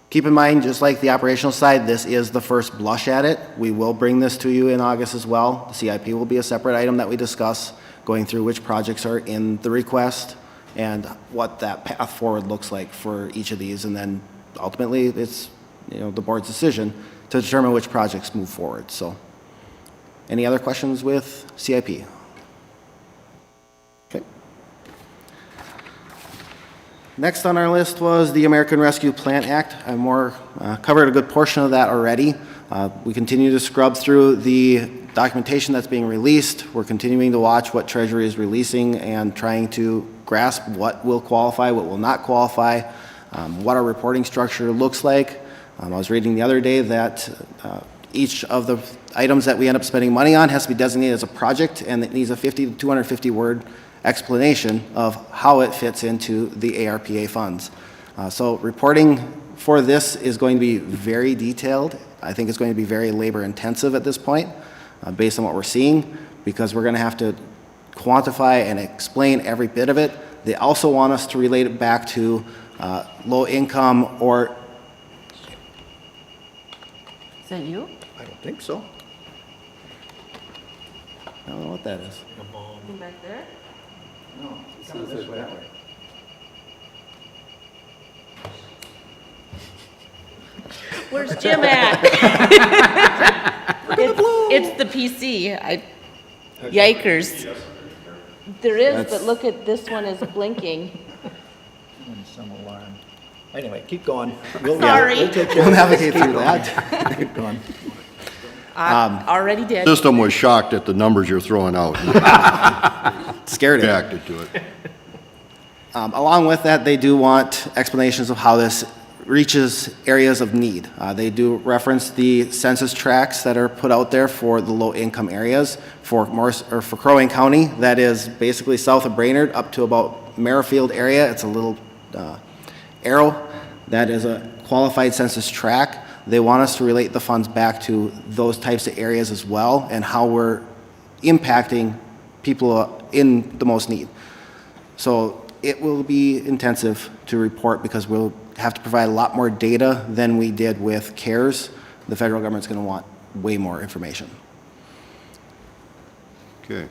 Keep in mind, just like the operational side, this is the first blush at it. We will bring this to you in August as well. The CIP will be a separate item that we discuss, going through which projects are in the request and what that path forward looks like for each of these. And then ultimately, it's, the board's decision to determine which projects move forward. So, any other questions with CIP? Okay. Next on our list was the American Rescue Plan Act. I covered a good portion of that already. We continue to scrub through the documentation that's being released. We're continuing to watch what Treasury is releasing and trying to grasp what will qualify, what will not qualify, what our reporting structure looks like. I was reading the other day that each of the items that we end up spending money on has to be designated as a project, and it needs a 50 to 250 word explanation of how it fits into the ARPA funds. So reporting for this is going to be very detailed. I think it's going to be very labor intensive at this point, based on what we're seeing, because we're going to have to quantify and explain every bit of it. They also want us to relate it back to low income or... Is that you? I don't think so. I don't know what that is. Anything back there? No, it's coming this way, that way. Where's Jim at? It's the PC. Yikers. There is, but look at, this one is blinking. Some alarm. Anyway, keep going. We'll Sorry. take care We'll of it. navigate through that. Keep going. Already did. System was shocked at the numbers you're throwing out, Scared it. reacted to it. Along with that, they do want explanations of how this reaches areas of need. They do reference the census tracts that are put out there for the low-income areas for Crow Wing County. That is basically south of Brainerd up to about Merrifield area. It's a little arrow. That is a qualified census tract. They want us to relate the funds back to those types of areas as well and how we're impacting people in the most need. So it will be intensive to report because we'll have to provide a lot more data than we did with CARES. The federal government's going to want way more information. Okay.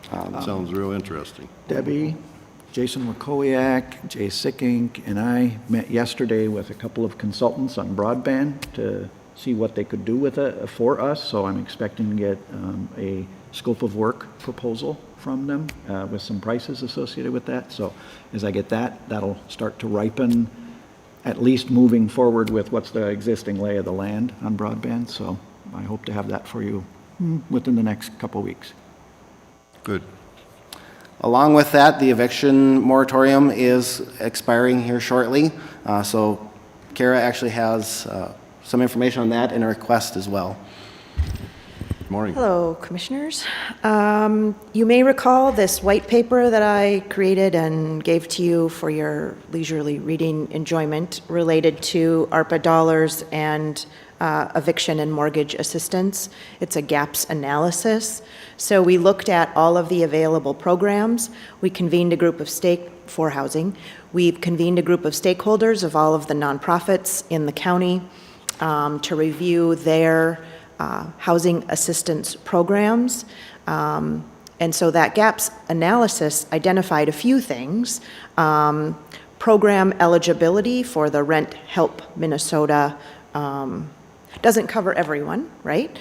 Sounds real interesting. Debbie, Jason Wakowiak, Jay Sickink, and I met yesterday with a couple of consultants on broadband to see what they could do with it for us. So I'm expecting to get a scope of work proposal from them with some prices associated with that. So as I get that, that'll start to ripen, at least moving forward with what's the existing lay of the land on broadband. So I hope to have that for you within the next couple of weeks. Good. Along with that, the eviction moratorium is expiring here shortly. So Kara actually has some information on that and a request as well. Good morning. Hello, Commissioners. You may recall this white paper that I created and gave to you for your leisurely reading enjoyment related to ARPA dollars and eviction and mortgage assistance. It's a gaps analysis. So we looked at all of the available programs. We convened a group of for housing. We've convened a group of stakeholders of all of the nonprofits in the county to review their housing assistance programs. And so that gaps analysis identified a few things. Program eligibility for the Rent Help Minnesota doesn't cover everyone, right?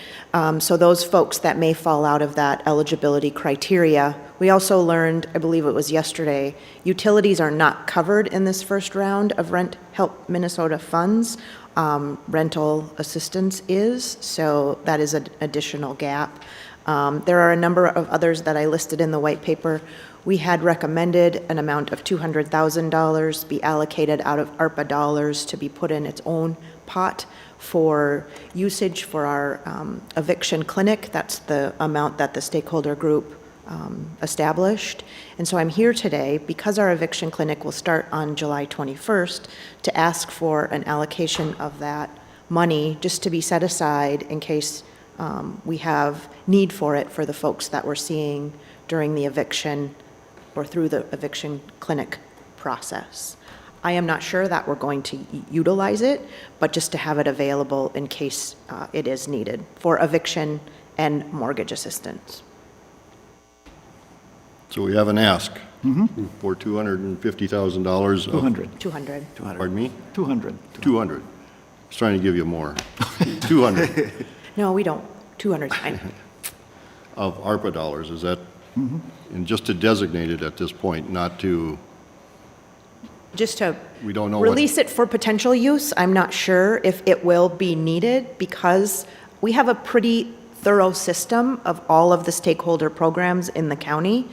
So those folks that may fall out of that eligibility criteria. We also learned, I believe it was yesterday, utilities are not covered in this first round of Rent Help Minnesota funds. Rental assistance is, so that is an additional gap. There are a number of others that I listed in the white paper. We had recommended an amount of $200,000 be allocated out of ARPA dollars to be put in its own pot for usage for our eviction clinic. That's the amount that the stakeholder group established. And so I'm here today because our eviction clinic will start on July 21st to ask for an allocation of that money just to be set aside in case we have need for it for the folks that we're seeing during the eviction or through the eviction clinic process. I am not sure that we're going to utilize it, but just to have it available in case it is needed for eviction and mortgage assistance. So we have an ask for $250,000. 200, 200. Pardon me? 200. 200. I was trying to give you more. 200 No, we don't. 200 is fine. of ARPA dollars, is that? And just to designate it at this point, not to, Just to we don't know what. release it for potential use. I'm not sure if it will be needed because we have a pretty thorough system of all of the stakeholder programs in the county.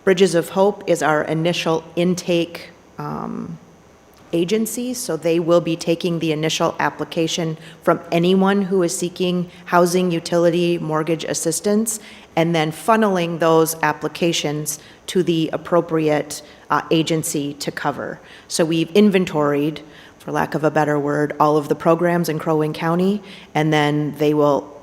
Bridges of Hope is our initial intake agency, so they will be taking the initial application from anyone who is seeking housing, utility, mortgage assistance, and then funneling those applications to the appropriate agency to cover. So we've inventoried, for lack of a better word, all of the programs in Crow Wing County, and then they will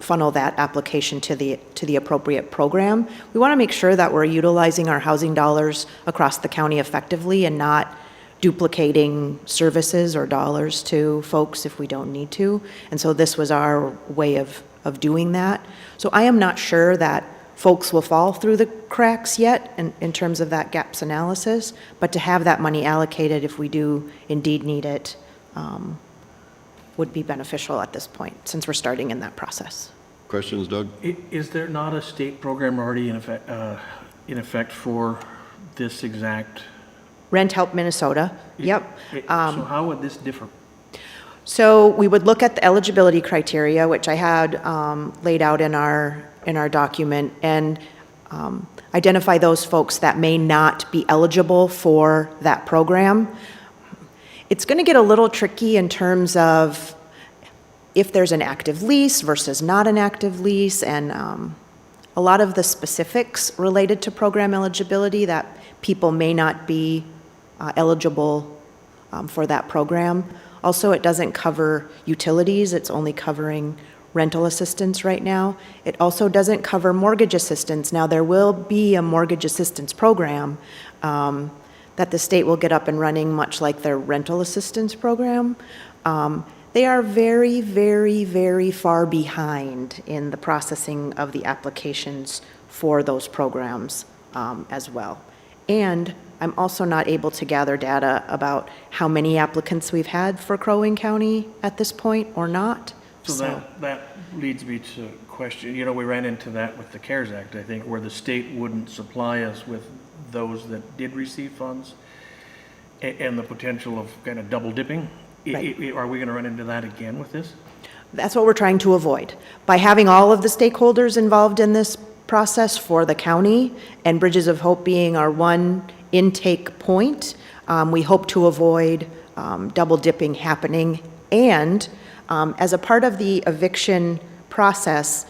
funnel that application to the appropriate program. We want to make sure that we're utilizing our housing dollars across the county effectively and not duplicating services or dollars to folks if we don't need to. And so this was our way of doing that. So I am not sure that folks will fall through the cracks yet in terms of that gaps analysis, but to have that money allocated if we do indeed need it would be beneficial at this point, since we're starting in that process. Questions, Doug? Is there not a state program already in effect for this exact? Rent Help Minnesota, yep. So how would this differ? So we would look at the eligibility criteria, which I had laid out in our document, and identify those folks that may not be eligible for that program. It's going to get a little tricky in terms of if there's an active lease versus not an active lease, and a lot of the specifics related to program eligibility that people may not be eligible for that program. Also, it doesn't cover utilities, it's only covering rental assistance right now. It also doesn't cover mortgage assistance. Now, there will be a mortgage assistance program that the state will get up and running, much like their rental assistance program. They are very, very, very far behind in the processing of the applications for those programs as well. And I'm also not able to gather data about how many applicants we've had for Crow Wing County at this point or not. So that leads me to question, we ran into that with the CARES Act, I think, where the state wouldn't supply us with those that did receive funds and the potential of kind of double dipping. Right. Are we going to run into that again with this? That's what we're trying to avoid. By having all of the stakeholders involved in this process for the county, and Bridges of Hope being our one intake point, we hope to avoid double dipping happening. And as a part of the eviction process,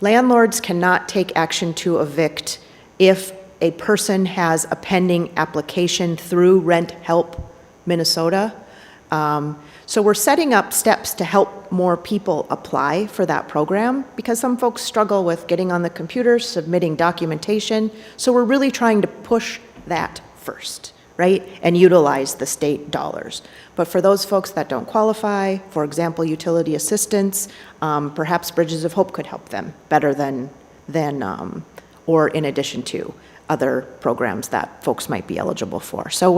landlords cannot take action to evict if a person has a pending application through Rent Help Minnesota. So we're setting up steps to help more people apply for that program because some folks struggle with getting on the computer, submitting documentation. So we're really trying to push that first, right? And utilize the state dollars. But for those folks that don't qualify, for example, utility assistance, perhaps Bridges of Hope could help them better than or in addition to other programs that folks might be eligible for. So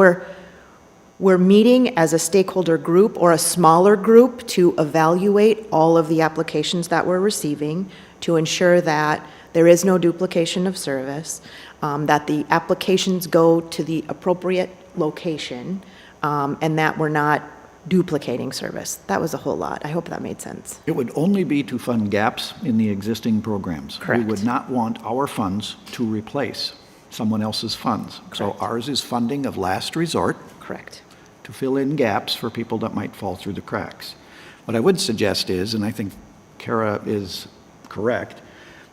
we're meeting as a stakeholder group or a smaller group to evaluate all of the applications that we're receiving to ensure that there is no duplication of service, that the applications go to the appropriate location, and that we're not duplicating service. That was a whole lot. I hope that made sense. It would only be to fund gaps in the existing programs. Correct. We would not want our funds to replace someone else's funds. So ours is funding of last resort Correct. to fill in gaps for people that might fall through the cracks. What I would suggest is, and I think Kara is correct,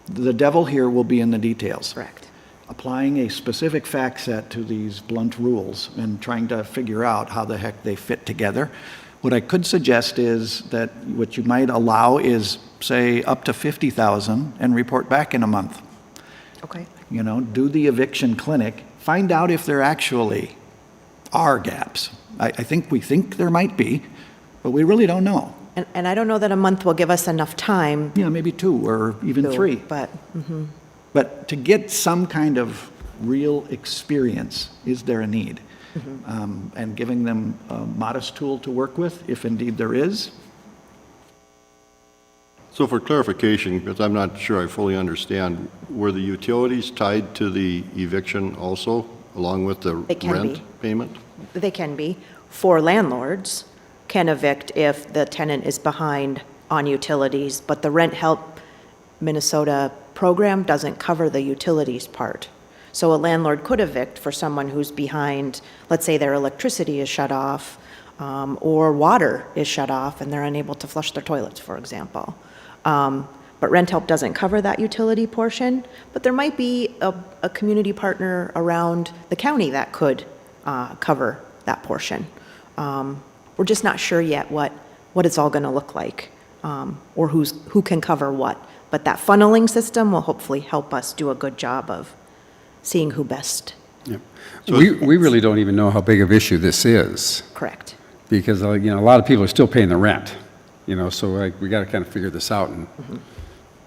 the devil here will be in the details. Correct. Applying a specific fact set to these blunt rules and trying to figure out how the heck they fit together. What I could suggest is that what you might allow is, say, up to 50,000 and report back in a month. Okay. You know, do the eviction clinic, find out if there actually are gaps. I think we think there might be, but we really don't know. And I don't know that a month will give us enough time. Yeah, maybe 2 or even to- 3. But, But to get some kind of real experience, is there a need? And giving them a modest tool to work with, if indeed there is. So for clarification, because I'm not sure I fully understand, were the utilities tied to the eviction also, along with the They can rent be. payment? they can be. For landlords, can evict if the tenant is behind on utilities, but the Rent Help Minnesota program doesn't cover the utilities part. So a landlord could evict for someone who's behind, let's say their electricity is shut off, or water is shut off and they're unable to flush their toilets, for example. But Rent Help doesn't cover that utility portion, but there might be a community partner around the county that could cover that portion. We're just not sure yet what it's all going to look like, or who can cover what. But that funneling system will hopefully help us do a good job of seeing who best. Yep. We really don't even know how big of issue this is, Correct. because, you know, a lot of people are still paying the rent, you know, so we got to kind of figure this out and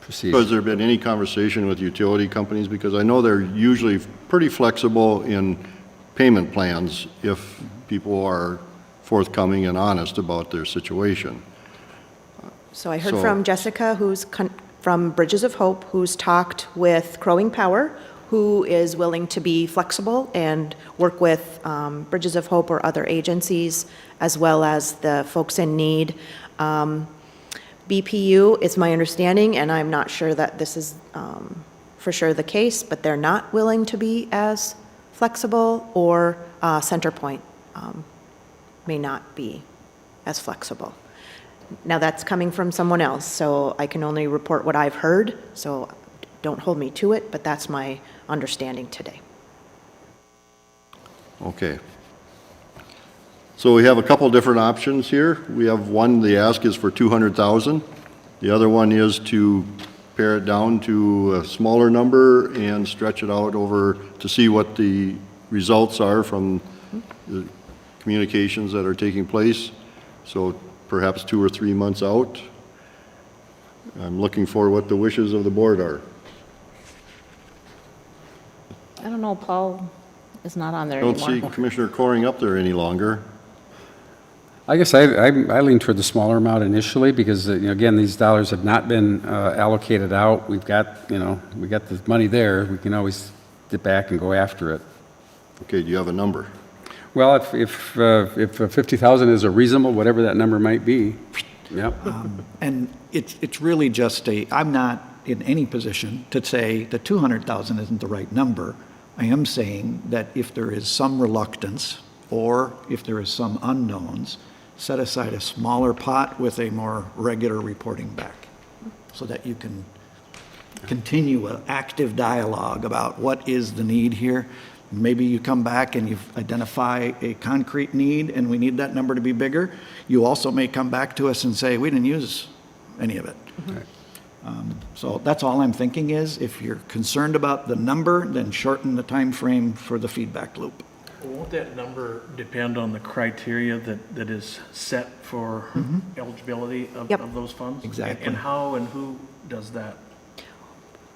proceed. Has there been any conversation with utility companies? Because I know they're usually pretty flexible in payment plans if people are forthcoming and honest about their situation. So I heard So- from Jessica, who's from Bridges of Hope, who's talked with Crowing Power, who is willing to be flexible and work with Bridges of Hope or other agencies, as well as the folks in need. BPU, it's my understanding, and I'm not sure that this is for sure the case, but they're not willing to be as flexible, or Centerpoint may not be as flexible. Now, that's coming from someone else, so I can only report what I've heard, so don't hold me to it, but that's my understanding today. Okay. So we have a couple different options here. We have one, the ask is for 200,000. The other one is to pare it down to a smaller number and stretch it out over to see what the results are from the communications that are taking place. So perhaps 2 or 3 months out. I'm looking for what the wishes of the board are. I don't know, Paul is not on there I don't anymore. see Commissioner Coring up there any longer. I guess I lean toward the smaller amount initially because, you know, again, these dollars have not been allocated out. We've got, you know, we got the money there. We can always get back and go after it. Okay, do you have a number? Well, if 50,000 is a reasonable, whatever that number might be, yep. And it's really just I'm not in any position to say that 200,000 isn't the right number. I am saying that if there is some reluctance, or if there is some unknowns, set aside a smaller pot with a more regular reporting back, so that you can continue an active dialogue about what is the need here. Maybe you come back and you identify a concrete need and we need that number to be bigger. You also may come back to us and say, we didn't use any of it. So that's all I'm thinking is, if you're concerned about the number, then shorten the time frame for the feedback loop. Won't that number depend on the criteria that is set for eligibility Yep. of those funds? Exactly. And how and who does that?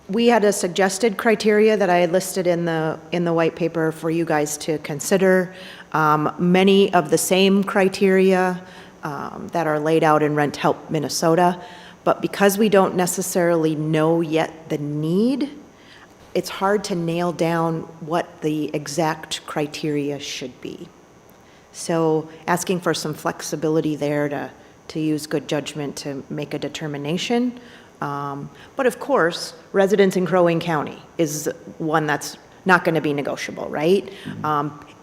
We had a suggested criteria that I had listed in the white paper for you guys to consider. Many of the same criteria that are laid out in Rent Help Minnesota, but because we don't necessarily know yet the need, it's hard to nail down what the exact criteria should be. So asking for some flexibility there to use good judgment to make a determination. But of course, residents in Crow Wing County is one that's not going to be negotiable, right?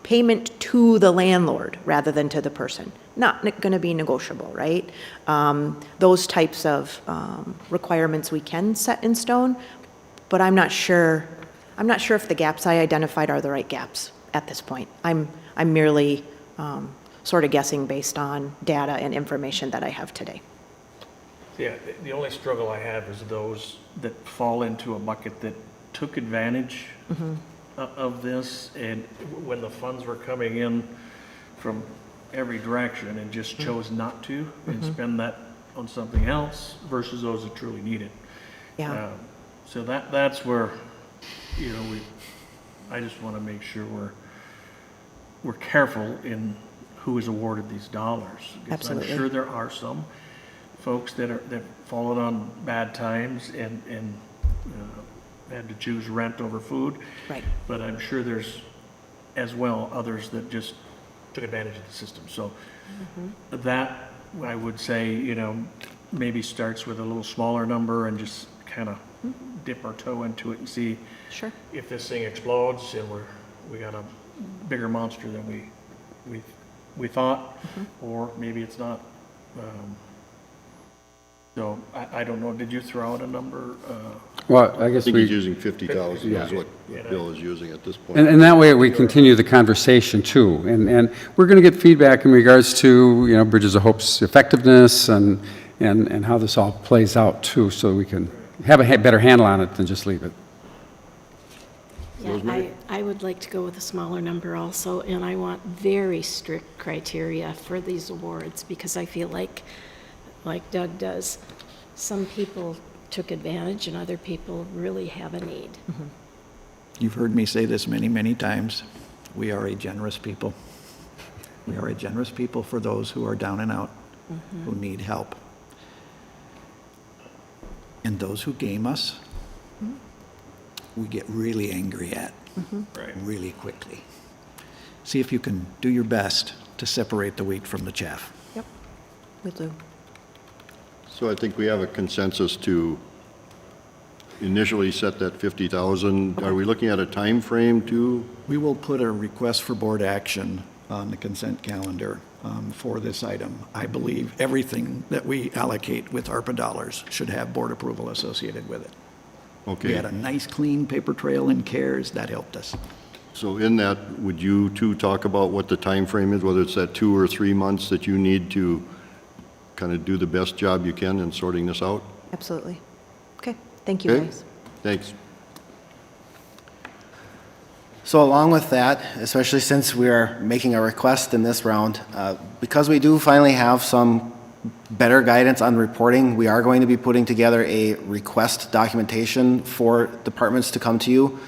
Payment to the landlord rather than to the person, not going to be negotiable, right? Those types of requirements we can set in stone, but I'm not sure if the gaps I identified are the right gaps at this point. I'm merely sort of guessing based on data and information that I have today. Yeah, the only struggle I have is those that fall into a bucket that took advantage of this, and when the funds were coming in from every direction and just chose not to and spend that on something else versus those that truly need it. Yeah. So that's where, I just want to make sure we're careful in who is awarded these dollars. Because Absolutely. I'm sure there are some folks that followed on bad times and had to choose rent over food. Right. But I'm sure there's as well others that just took advantage of the system. So that, I would say, maybe starts with a little smaller number and just kind of dip our toe into it and see Sure. if this thing explodes and we got a bigger monster than we thought, or maybe it's not. So I don't know. Did you throw out a number? Well, I I guess think he's we, using 50,000 is what Yeah. Bill is using at this point. and that way we continue the conversation too. And we're going to get feedback in regards to, Bridges of Hope's effectiveness and how this all plays out too, so we can have a better handle on it than just leave it. Yeah, I would like to go with a smaller number also, and I want very strict criteria for these awards, because I feel like Doug does, some people took advantage and other people really have a need. You've heard me say this many, many times. We are a generous people. We are a generous people for those who are down and out, who need help. And those who game us, we get really angry at really quickly. See if you can do your best to separate the wheat from the chaff. Yep, will do. So I think we have a consensus to initially set that 50,000. Are we looking at a time frame too? We will put a request for board action on the consent calendar for this item. I believe everything that we allocate with ARPA dollars should have board approval associated with it. We Okay, had a nice, clean paper trail in CARES. That helped us. so in that, would you two talk about what the time frame is, whether it's that 2 or 3 months that you need to kind of do the best job you can in sorting this out? Absolutely. Okay, thank you, Okay. guys. Thanks. So along with that, especially since we are making a request in this round, because we do finally have some better guidance on reporting, we are going to be putting together a request documentation for departments to come to you.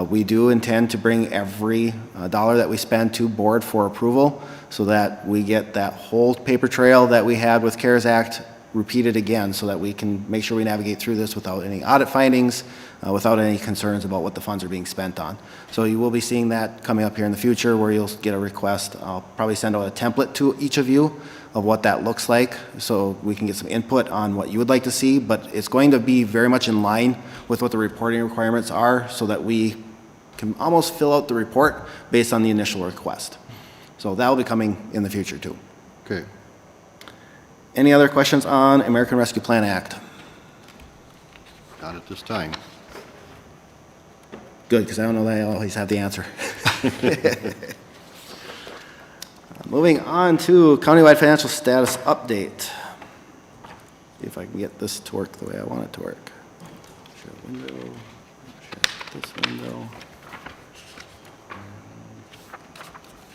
We do intend to bring every dollar that we spend to board for approval so that we get that whole paper trail that we had with CARES Act repeated again, so that we can make sure we navigate through this without any audit findings, without any concerns about what the funds are being spent on. So you will be seeing that coming up here in the future, where you'll get a request. I'll probably send out a template to each of you of what that looks like, so we can get some input on what you would like to see, but it's going to be very much in line with what the reporting requirements are, so that we can almost fill out the report based on the initial request. So that will be coming in the future too. Okay. Any other questions on American Rescue Plan Act? Not at this time. Good, because I don't know that I always have the answer. Moving on to countywide financial status update. See if I can get this to work the way I want it to work. Share window, share this window.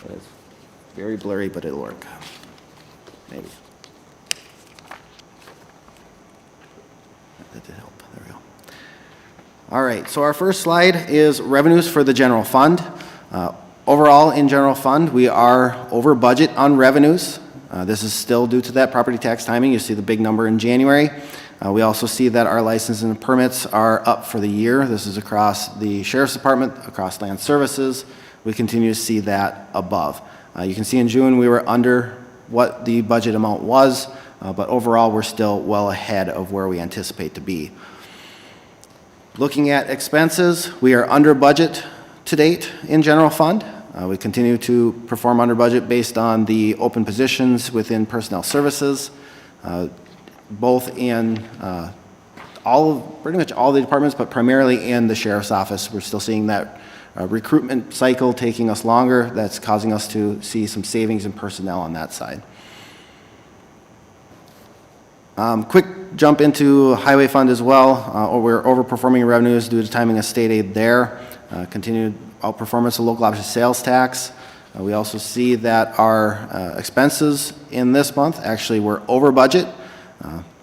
It's very blurry, but it'll work. Maybe. That did help. There we go. All right, so our first slide is revenues for the general fund. Overall, in general fund, we are over budget on revenues. This is still due to that property tax timing. You see the big number in January. We also see that our licenses and permits are up for the year. This is across the Sheriff's Department, across Land Services. We continue to see that above. You can see in June, we were under what the budget amount was, but overall, we're still well ahead of where we anticipate to be. Looking at expenses, we are under budget to date in general fund. We continue to perform under budget based on the open positions within personnel services, both in pretty much all the departments, but primarily in the sheriff's office. We're still seeing that recruitment cycle taking us longer. That's causing us to see some savings in personnel on that side. Quick jump into highway fund as well. We're overperforming revenues due to timing of state aid there. Continued outperformance of local option sales tax. We also see that our expenses in this month actually were over budget.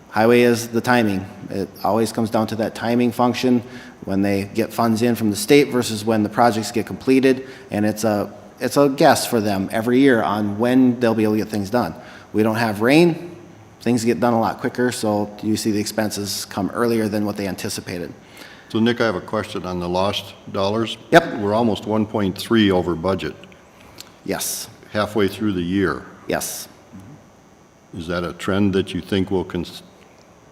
Highway is the timing. It always comes down to that timing function when they get funds in from the state versus when the projects get completed, and it's a guess for them every year on when they'll be able to get things done. We don't have rain, things get done a lot quicker, so you see the expenses come earlier than what they anticipated. So Nick, I have a question on the lost dollars. Yep. We're almost 1.3 over budget, Yes, halfway through the year. yes. Is that a trend that you think will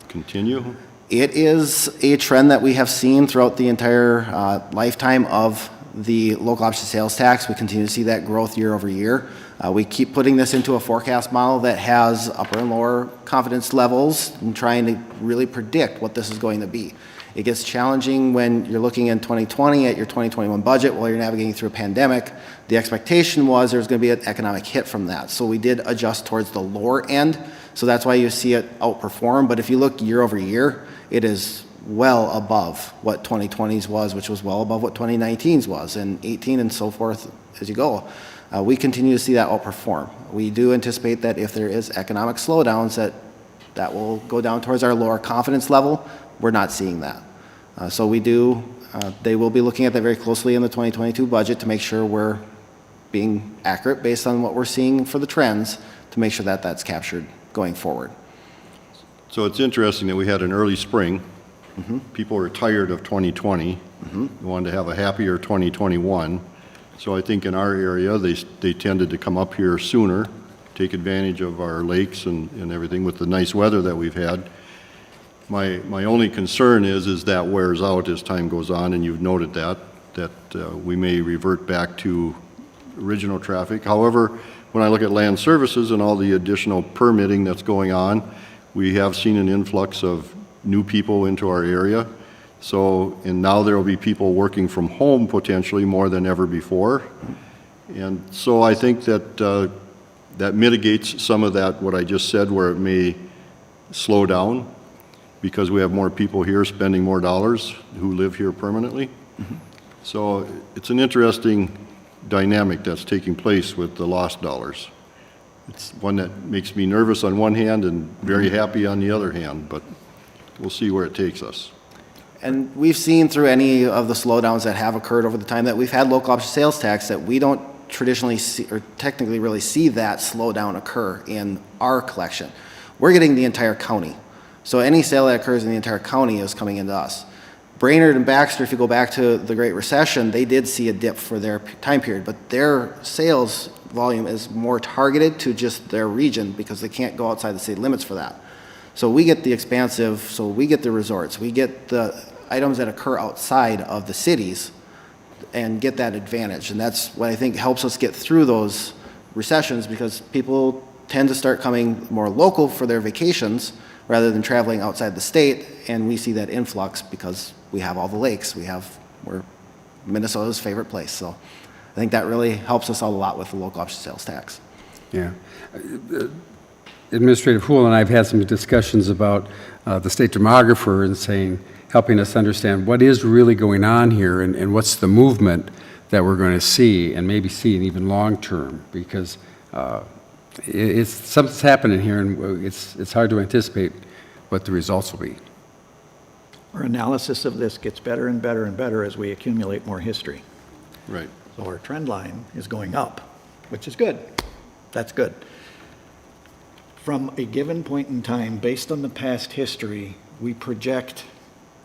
continue? It is a trend that we have seen throughout the entire lifetime of the local option sales tax. We continue to see that growth year over year. We keep putting this into a forecast model that has upper and lower confidence levels and trying to really predict what this is going to be. It gets challenging when you're looking in 2020 at your 2021 budget while you're navigating through a pandemic. The expectation was there's going to be an economic hit from that. So we did adjust towards the lower end. So that's why you see it outperform. But if you look year over year, it is well above what 2020's was, which was well above what 2019's was, and 18 and so forth as you go. We continue to see that outperform. We do anticipate that if there is economic slowdowns, that will go down towards our lower confidence level. We're not seeing that. So they will be looking at that very closely in the 2022 budget to make sure we're being accurate based on what we're seeing for the trends to make sure that that's captured going forward. So it's interesting that we had an early spring. People were tired of 2020. They wanted to have a happier 2021. So I think in our area, they tended to come up here sooner, take advantage of our lakes and everything with the nice weather that we've had. My only concern is that wears out as time goes on, and you've noted that we may revert back to original traffic. However, when I look at land services and all the additional permitting that's going on, we have seen an influx of new people into our area. So, and now there will be people working from home potentially more than ever before. And so I think that that mitigates some of that, what I just said, where it may slow down because we have more people here spending more dollars who live here permanently. So it's an interesting dynamic that's taking place with the lost dollars. It's one that makes me nervous on one hand and very happy on the other hand, but we'll see where it takes us. And we've seen through any of the slowdowns that have occurred over the time that we've had local option sales tax that we don't traditionally see, or technically really see that slowdown occur in our collection. We're getting the entire county. So any sale that occurs in the entire county is coming into us. Brainerd and Baxter, if you go back to the Great Recession, they did see a dip for their time period, but their sales volume is more targeted to just their region because they can't go outside the city limits for that. So we get the expansive, so we get the resorts, we get the items that occur outside of the cities and get that advantage. And that's what I think helps us get through those recessions because people tend to start coming more local for their vacations rather than traveling outside the state. And we see that influx because we have all the lakes. We're Minnesota's favorite place. So I think that really helps us out a lot with the local option sales tax. Yeah. Administrator Houle and I have had some discussions about the state demographer and helping us understand what is really going on here and what's the movement that we're going to see and maybe see even long term because something's happening here and it's hard to anticipate what the results will be. Our analysis of this gets better and better and better as we accumulate more history. Right. So our trend line is going up, which is good. That's good. From a given point in time, based on the past history, we project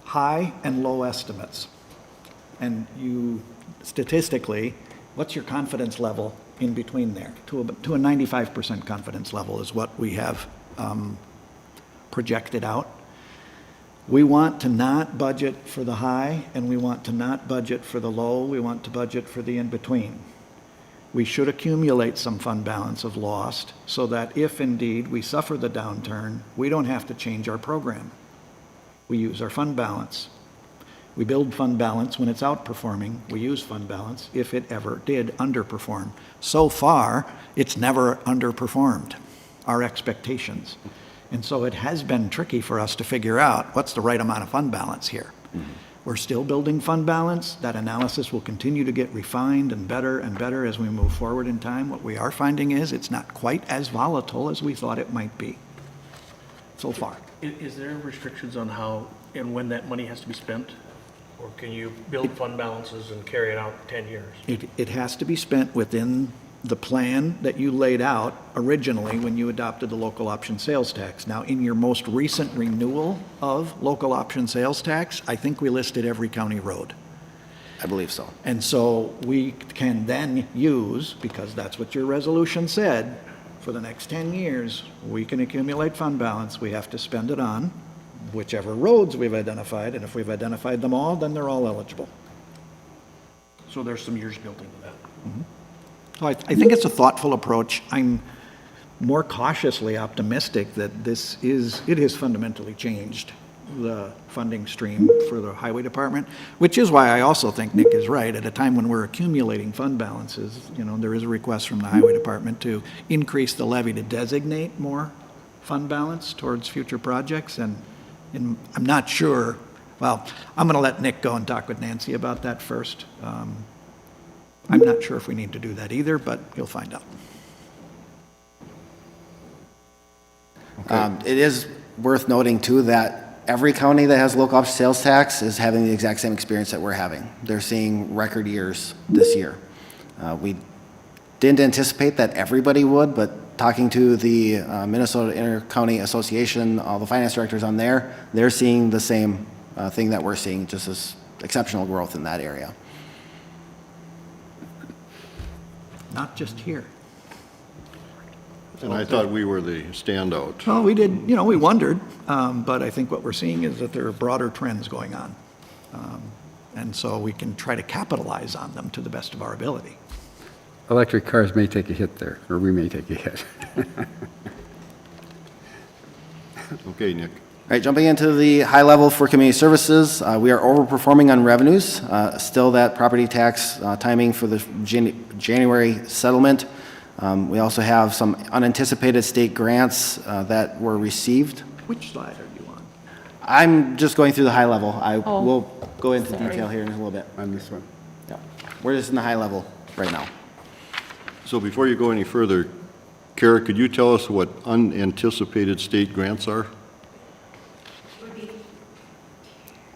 high and low estimates. And you, statistically, what's your confidence level in between there. To a 95% confidence level is what we have projected out. We want to not budget for the high, and we want to not budget for the low. We want to budget for the in-between. We should accumulate some fund balance of lost so that if indeed we suffer the downturn, we don't have to change our program. We use our fund balance. We build fund balance when it's outperforming. We use fund balance if it ever did underperform. So far, it's never underperformed our expectations. And so it has been tricky for us to figure out what's the right amount of fund balance here. We're still building fund balance. That analysis will continue to get refined and better as we move forward in time. What we are finding is it's not quite as volatile as we thought it might be so far. Is there restrictions on how and when that money has to be spent? Or can you build fund balances and carry it out 10 years? It has to be spent within the plan that you laid out originally when you adopted the local option sales tax. Now, in your most recent renewal of local option sales tax, I think we listed every county road. I believe so. And so we can then use, because that's what your resolution said, for the next 10 years, we can accumulate fund balance. We have to spend it on whichever roads we've identified, and if we've identified them all, then they're all eligible. So there's some years built into that. So I think it's a thoughtful approach. I'm more cautiously optimistic that it has fundamentally changed the funding stream for the highway department, which is why I also think Nick is right. At a time when we're accumulating fund balances, there is a request from the highway department to increase the levy to designate more fund balance towards future projects. And I'm not sure, well, I'm going to let Nick go and talk with Nancy about that first. I'm not sure if we need to do that either, but you'll find out. It is worth noting too that every county that has local option sales tax is having the exact same experience that we're having. They're seeing record years this year. We didn't anticipate that everybody would, but talking to the Minnesota Inter-County Association, all the finance directors on there, they're seeing the same thing that we're seeing, just as exceptional growth in that area. Not just here. And I thought we were the standout. Well, we did, we wondered, but I think what we're seeing is that there are broader trends going on. And so we can try to capitalize on them to the best of our ability. Electric cars may take a hit there, or we may take a hit. Okay, Nick. All right, jumping into the high level for community services, we are overperforming on revenues. Still that property tax timing for the January settlement. We also have some unanticipated state grants that were received. Which slide are you on? I'm just going through the high level. I Oh, will go into sorry. detail here in a little bit. On this one. Yeah. We're just in the high level right now. So before you go any further, Kara, could you tell us what unanticipated state grants are?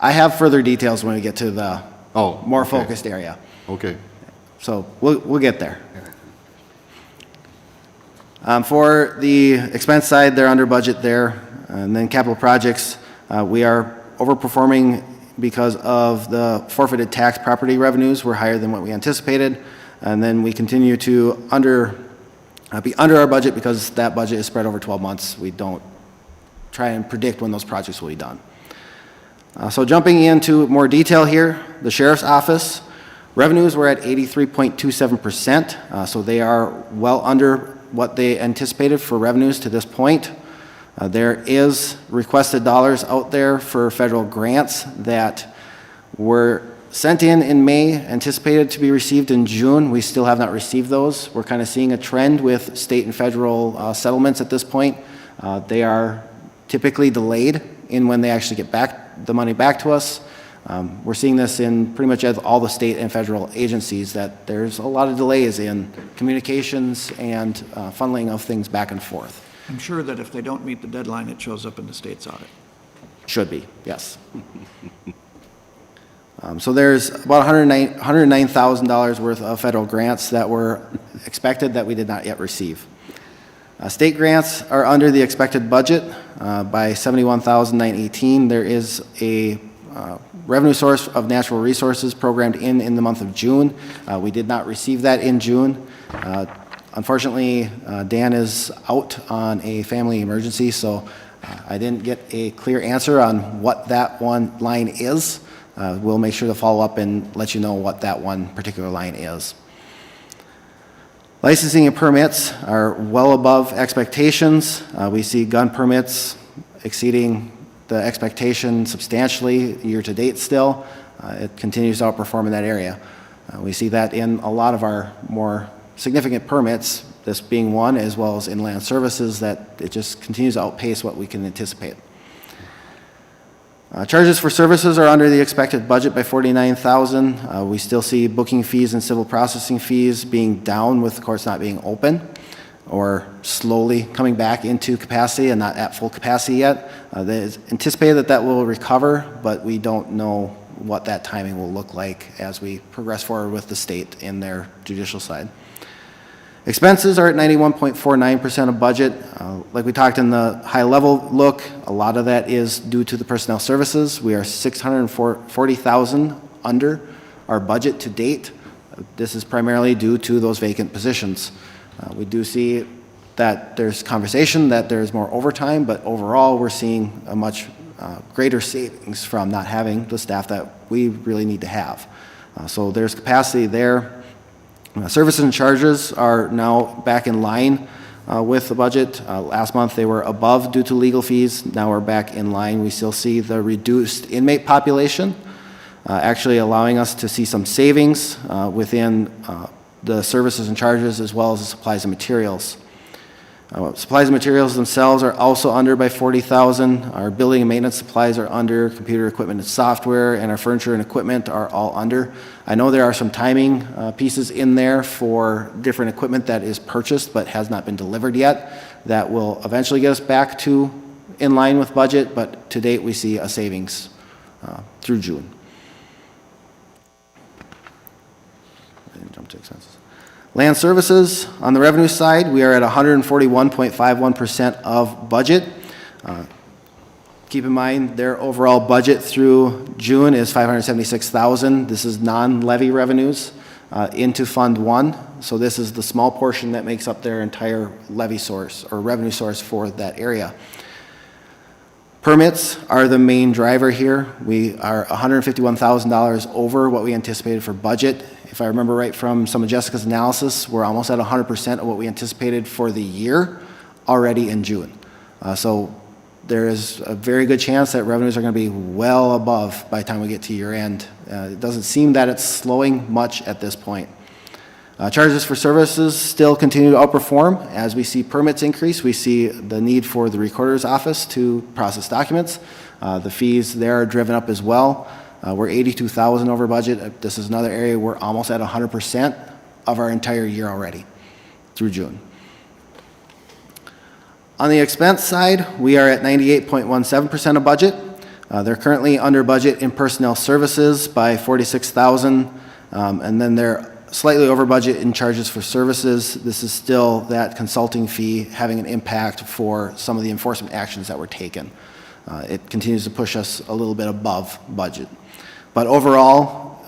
I have further details when we get to the more okay. focused area. Okay. So we'll get there. For the expense side, they're under budget there. And then capital projects, we are overperforming because of the forfeited tax property revenues were higher than what we anticipated. And then we continue to be under our budget because that budget is spread over 12 months. We don't try and predict when those projects will be done. So jumping into more detail here, the sheriff's office, revenues were at 83.27%, so they are well under what they anticipated for revenues to this point. There is requested dollars out there for federal grants that were sent in May, anticipated to be received in June. We still have not received those. We're kind of seeing a trend with state and federal settlements at this point. They are typically delayed in when they actually get the money back to us. We're seeing this in pretty much all the state and federal agencies, that there's a lot of delays in communications and funneling of things back and forth. I'm sure that if they don't meet the deadline, it shows up in the state's audit. Should be, yes. So there's about $109,000 worth of federal grants that were expected that we did not yet receive. State grants are under the expected budget by $71,918. There is a revenue source of natural resources programmed in the month of June. We did not receive that in June. Unfortunately, Dan is out on a family emergency, so I didn't get a clear answer on what that one line is. We'll make sure to follow up and let you know what that one particular line is. Licensing and permits are well above expectations. We see gun permits exceeding the expectation substantially year-to-date still. It continues to outperform in that area. We see that in a lot of our more significant permits, this being one, as well as inland services, that it just continues to outpace what we can anticipate. Charges for services are under the expected budget by $49,000. We still see booking fees and civil processing fees being down with the courts not being open or slowly coming back into capacity and not at full capacity yet. It's anticipated that that will recover, but we don't know what that timing will look like as we progress forward with the state in their judicial side. Expenses are at 91.49% of budget. Like we talked in the high-level look, a lot of that is due to the personnel services. We are $640,000 under our budget to date. This is primarily due to those vacant positions. We do see that there's conversation that there's more overtime, but overall we're seeing a much greater savings from not having the staff that we really need to have. So there's capacity there. Services and charges are now back in line with the budget. Last month they were above due to legal fees. Now we're back in line. We still see the reduced inmate population, actually allowing us to see some savings within the services and charges as well as the supplies and materials. Supplies and materials themselves are also under by $40,000. Our building and maintenance supplies are under, computer equipment and software, and our furniture and equipment are all under. I know there are some timing pieces in there for different equipment that is purchased but has not been delivered yet. That will eventually get us back to in line with budget, but to date we see a savings through June. I didn't jump to expenses. Land services, on the revenue side, we are at 141.51% of budget. Keep in mind, their overall budget through June is $576,000. This is non-levy revenues into Fund 1. So this is the small portion that makes up their entire levy source or revenue source for that area. Permits are the main driver here. We are $151,000 over what we anticipated for budget. If I remember right from some of Jessica's analysis, we're almost at 100% of what we anticipated for the year already in June. So there is a very good chance that revenues are going to be well above by the time we get to year end. It doesn't seem that it's slowing much at this point. Charges for services still continue to outperform. As we see permits increase, we see the need for the recorder's office to process documents. The fees there are driven up as well. We're $82,000 over budget. This is another area we're almost at 100% of our entire year already through June. On the expense side, we are at 98.17% of budget. They're currently under budget in personnel services by $46,000, and then they're slightly over budget in charges for services. This is still that consulting fee having an impact for some of the enforcement actions that were taken. It continues to push us a little bit above budget. But overall,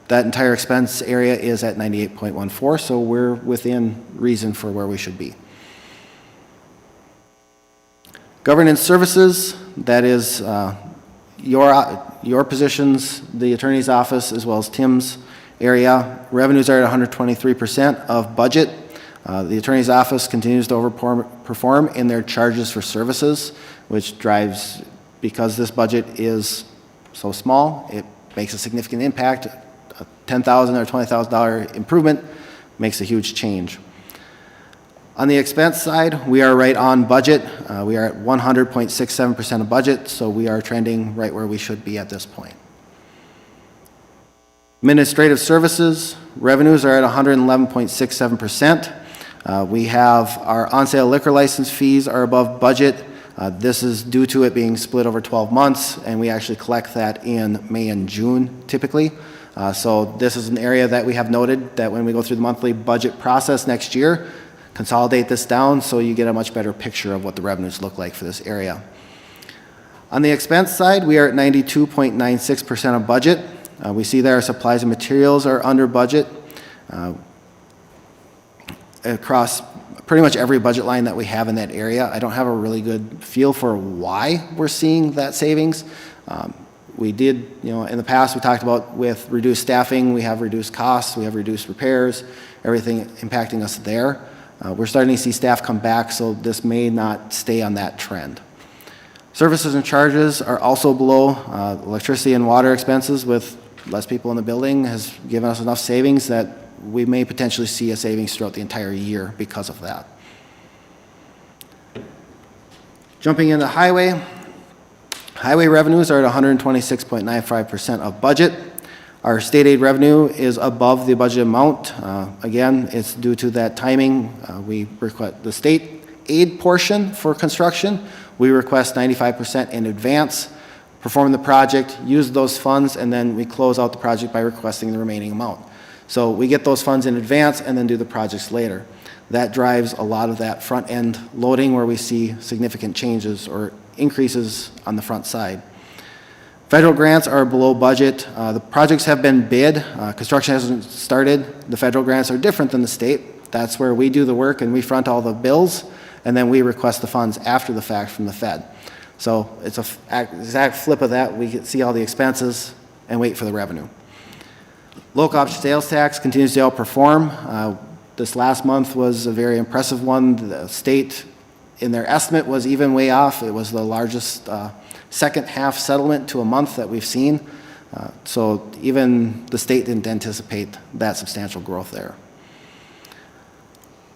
that entire expense area is at 98.14, so we're within reason for where we should be. Governance services, that is your positions, the attorney's office, as well as Tim's area. Revenues are at 123% of budget. The attorney's office continues to overperform in their charges for services, which drives, because this budget is so small, it makes a significant impact. A $10,000 or $20,000 improvement makes a huge change. On the expense side, we are right on budget. We are at 100.67% of budget, so we are trending right where we should be at this point. Administrative services, revenues are at 111.67%. We have our on-sale liquor license fees are above budget. This is due to it being split over 12 months, and we actually collect that in May and June typically. So this is an area that we have noted that when we go through the monthly budget process next year, consolidate this down so you get a much better picture of what the revenues look like for this area. On the expense side, we are at 92.96% of budget. We see that our supplies and materials are under budget across pretty much every budget line that we have in that area. I don't have a really good feel for why we're seeing that savings. We did, in the past, we talked about with reduced staffing, we have reduced costs, we have reduced repairs, everything impacting us there. We're starting to see staff come back, so this may not stay on that trend. Services and charges are also below. Electricity and water expenses with less people in the building has given us enough savings that we may potentially see a savings throughout the entire year because of that. Jumping into highway. Highway revenues are at 126.95% of budget. Our state aid revenue is above the budget amount. Again, it's due to that timing. We request the state aid portion for construction. We request 95% in advance, perform the project, use those funds, and then we close out the project by requesting the remaining amount. So we get those funds in advance and then do the projects later. That drives a lot of that front-end loading where we see significant changes or increases on the front side. Federal grants are below budget. The projects have been bid. Construction hasn't started. The federal grants are different than the state. That's where we do the work and we front all the bills, and then we request the funds after the fact from the Fed. So it's an exact flip of that. We see all the expenses and wait for the revenue. Local option sales tax continues to outperform. This last month was a very impressive one. The state, in their estimate, was even way off. It was the largest second half settlement to a month that we've seen. So even the state didn't anticipate that substantial growth there.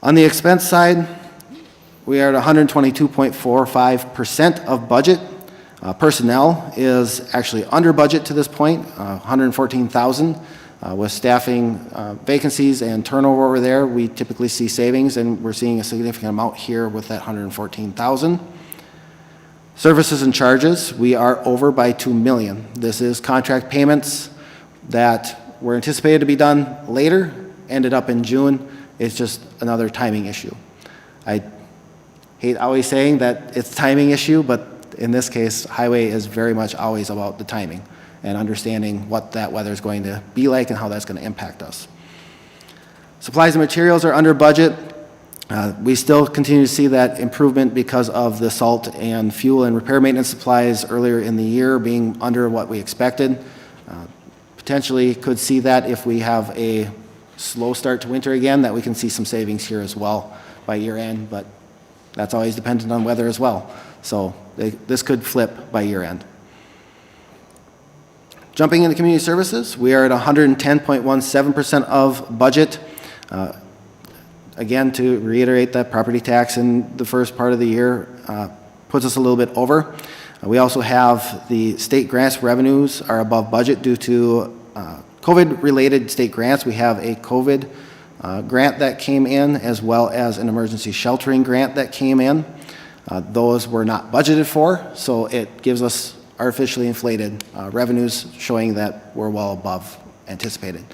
On the expense side, we are at 122.45% of budget. Personnel is actually under budget to this point, 114,000. With staffing vacancies and turnover over there, we typically see savings, and we're seeing a significant amount here with that 114,000. Services and charges, we are over by $2 million. This is contract payments that were anticipated to be done later, ended up in June. It's just another timing issue. I hate always saying that it's a timing issue, but in this case, highway is very much always about the timing and understanding what that weather is going to be like and how that's going to impact us. Supplies and materials are under budget. We still continue to see that improvement because of the salt and fuel and repair maintenance supplies earlier in the year being under what we expected. Potentially could see that if we have a slow start to winter again, that we can see some savings here as well by year end, but that's always dependent on weather as well. So this could flip by year end. Jumping into community services, we are at 110.17% of budget. Again, to reiterate, that property tax in the first part of the year puts us a little bit over. We also have the state grants revenues are above budget due to COVID-related state grants. We have a COVID grant that came in, as well as an emergency sheltering grant that came in. Those were not budgeted for, so it gives us artificially inflated revenues showing that we're well above anticipated.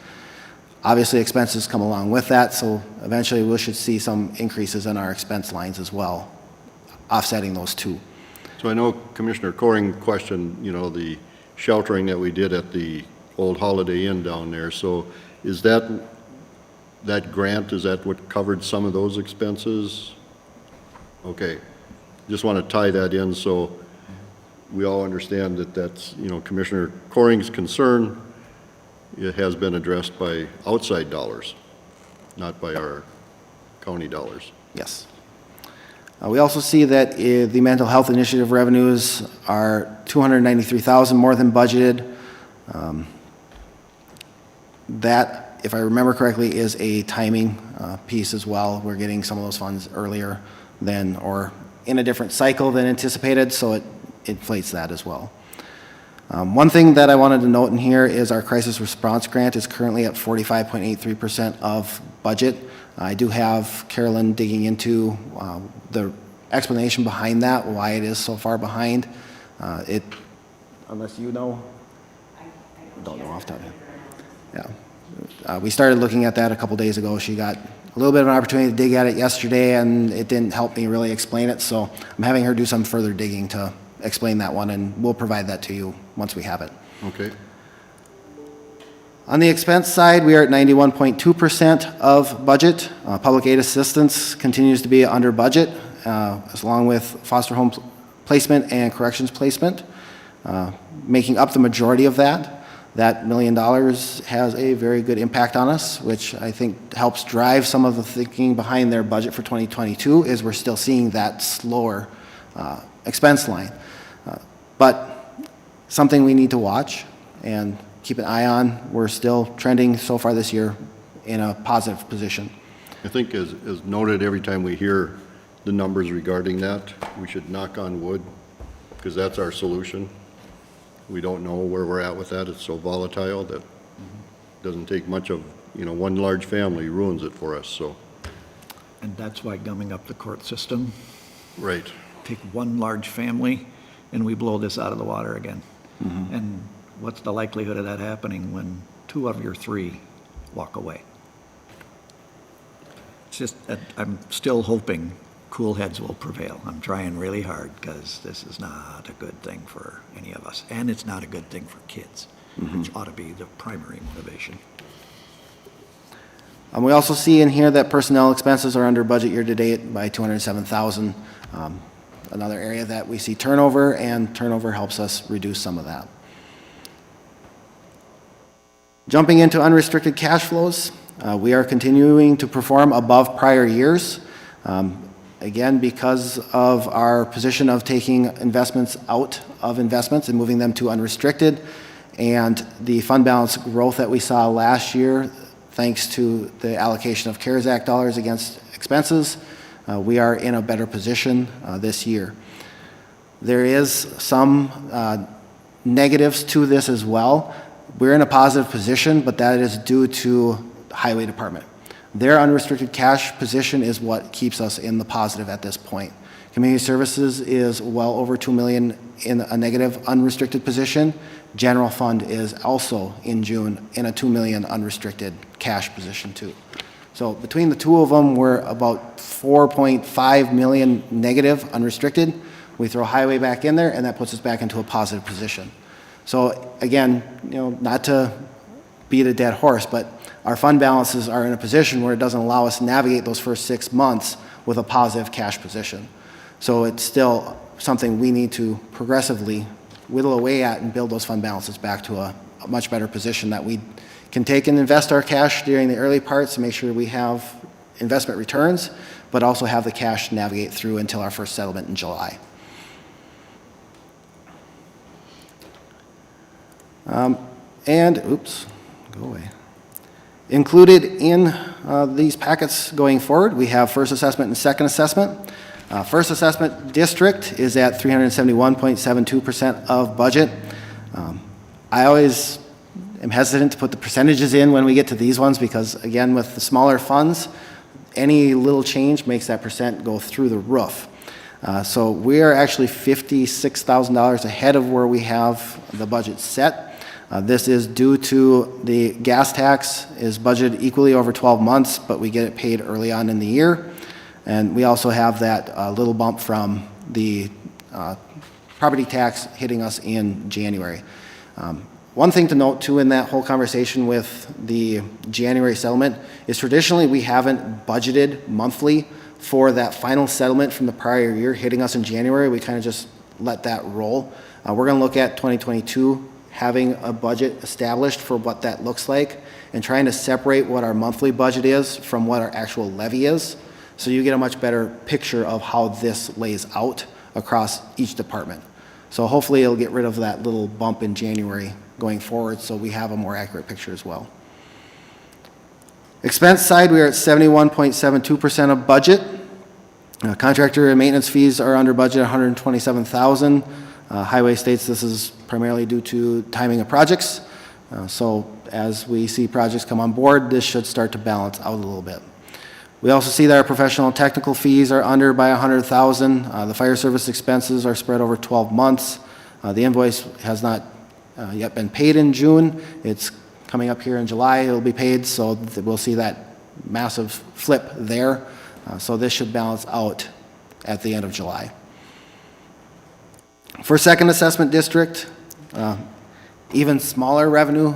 Obviously, expenses come along with that, so eventually we should see some increases in our expense lines as well, offsetting those two. So I know Commissioner Coring questioned, the sheltering that we did at the old Holiday Inn down there. So is that grant, is that what covered some of those expenses? Okay. Just want to tie that in so we all understand that that's, Commissioner Coring's concern. It has been addressed by outside dollars, not by our county dollars. Yes. We also see that the mental health initiative revenues are $293,000 more than budgeted. That, if I remember correctly, is a timing piece as well. We're getting some of those funds earlier than, or in a different cycle than anticipated, so it inflates that as well. One thing that I wanted to note in here is our crisis response grant is currently at 45.83% of budget. I do have Carolyn digging into the explanation behind that, why it is so far behind. Unless you know? I don't know off the top of my head. Yeah. We started looking at that a couple days ago. She got a little bit of an opportunity to dig at it yesterday, and it didn't help me really explain it, so I'm having her do some further digging to explain that one, and we'll provide that to you once we have it. Okay. On the expense side, we are at 91.2% of budget. Public aid assistance continues to be under budget, along with foster home placement and corrections placement, making up the majority of that. That $1 million has a very good impact on us, which I think helps drive some of the thinking behind their budget for 2022, is we're still seeing that slower expense line. But something we need to watch and keep an eye on. We're still trending so far this year in a positive position. I think as noted, every time we hear the numbers regarding that, we should knock on wood, because that's our solution. We don't know where we're at with that. It's so volatile that doesn't take much of, one large family ruins it for us, so. And that's why gumming up the court system, Right. take one large family, and we blow this out of the water again. And what's the likelihood of that happening when 2 of your 3 walk away? It's just, I'm still hoping cool heads will prevail. I'm trying really hard, because this is not a good thing for any of us, and it's not a good thing for kids, which ought to be the primary motivation. We also see in here that personnel expenses are under budget year-to-date by $207,000. Another area that we see turnover, and turnover helps us reduce some of that. Jumping into unrestricted cash flows, we are continuing to perform above prior years. Again, because of our position of taking investments out of investments and moving them to unrestricted, and the fund balance growth that we saw last year, thanks to the allocation of CARES Act dollars against expenses, we are in a better position this year. There is some negatives to this as well. We're in a positive position, but that is due to the Highway Department. Their unrestricted cash position is what keeps us in the positive at this point. Community Services is well over $2 million in a negative unrestricted position. General Fund is also in June in a $2 million unrestricted cash position too. So between the two of them, we're about $4.5 million negative unrestricted. We throw Highway back in there, and that puts us back into a positive position. So again, not to beat a dead horse, but our fund balances are in a position where it doesn't allow us to navigate those first 6 months with a positive cash position. So it's still something we need to progressively whittle away at and build those fund balances back to a much better position that we can take and invest our cash during the early parts to make sure we have investment returns, but also have the cash to navigate through until our first settlement in July. Go away. Included in these packets going forward, we have first assessment and second assessment. First assessment district is at 371.72% of budget. I always am hesitant to put the percentages in when we get to these ones, because again, with the smaller funds, any little change makes that percent go through the roof. So we are actually $56,000 ahead of where we have the budget set. This is due to the gas tax is budgeted equally over 12 months, but we get it paid early on in the year. And we also have that little bump from the property tax hitting us in January. One thing to note too in that whole conversation with the January settlement is traditionally we haven't budgeted monthly for that final settlement from the prior year hitting us in January. We kind of just let that roll. We're going to look at 2022 having a budget established for what that looks like, and trying to separate what our monthly budget is from what our actual levy is, so you get a much better picture of how this lays out across each department. So hopefully it'll get rid of that little bump in January going forward, so we have a more accurate picture as well. Expense side, we are at 71.72% of budget. Contractor and maintenance fees are under budget, $127,000. Highway states this is primarily due to timing of projects. So as we see projects come on board, this should start to balance out a little bit. We also see that our professional and technical fees are under by $100,000. The fire service expenses are spread over 12 months. The invoice has not yet been paid in June. It's coming up here in July. It'll be paid, so we'll see that massive flip there. So this should balance out at the end of July. For Second Assessment District, even smaller revenue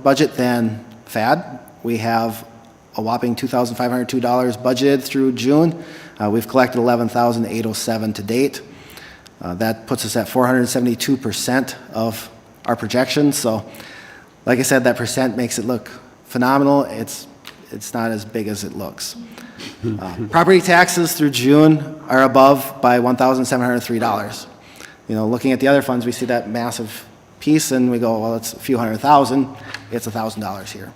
budget than FAD. We have a whopping $2,502 budgeted through June. We've collected $11,807 to date. That puts us at 472% of our projections. So, like I said, that percent makes it look phenomenal. It's not as big as it looks. Property taxes through June are above by $1,703. You know, looking at the other funds, we see that massive piece, and we go, well, it's a few hundred thousand. It's $1,000 here.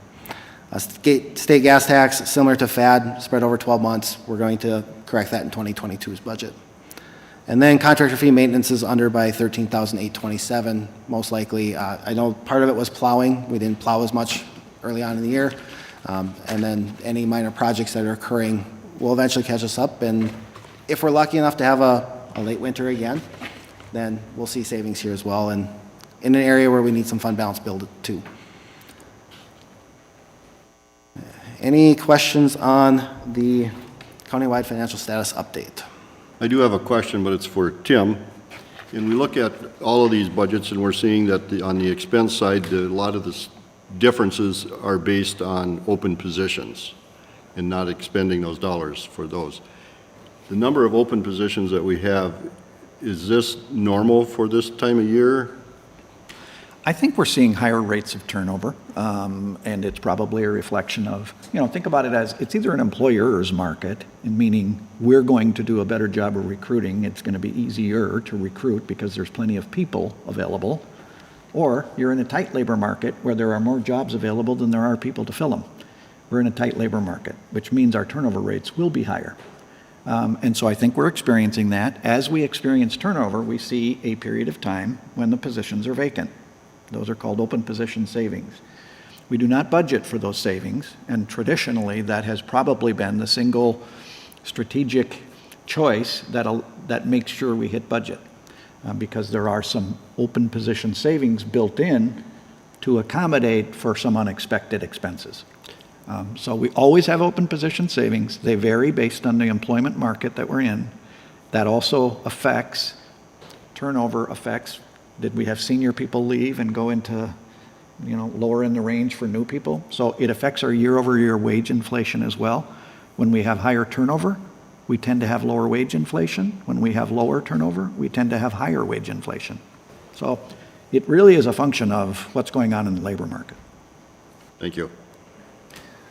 State gas tax, similar to FAD, spread over 12 months. We're going to correct that in 2022's budget. And then contractor fee maintenance is under by $13,827, most likely. I know part of it was plowing. We didn't plow as much early on in the year. And then any minor projects that are occurring will eventually catch us up. And if we're lucky enough to have a late winter again, then we'll see savings here as well, and in an area where we need some fund balance build too. Any questions on the countywide financial status update? I do have a question, but it's for Tim. And we look at all of these budgets, and we're seeing that on the expense side, a lot of the differences are based on open positions and not expending those dollars for those. The number of open positions that we have, is this normal for this time of year? I think we're seeing higher rates of turnover, and it's probably a reflection of, think about it as it's either an employer's market, meaning we're going to do a better job of recruiting. It's going to be easier to recruit because there's plenty of people available, or you're in a tight labor market where there are more jobs available than there are people to fill them. We're in a tight labor market, which means our turnover rates will be higher. And so I think we're experiencing that. As we experience turnover, we see a period of time when the positions are vacant. Those are called open position savings. We do not budget for those savings, and traditionally that has probably been the single strategic choice that makes sure we hit budget, because there are some open position savings built in to accommodate for some unexpected expenses. So we always have open position savings. They vary based on the employment market that we're in. That also affects turnover effects. Did we have senior people leave and go into, lower in the range for new people? So it affects our year-over-year wage inflation as well. When we have higher turnover, we tend to have lower wage inflation. When we have lower turnover, we tend to have higher wage inflation. So it really is a function of what's going on in the labor market. Thank you.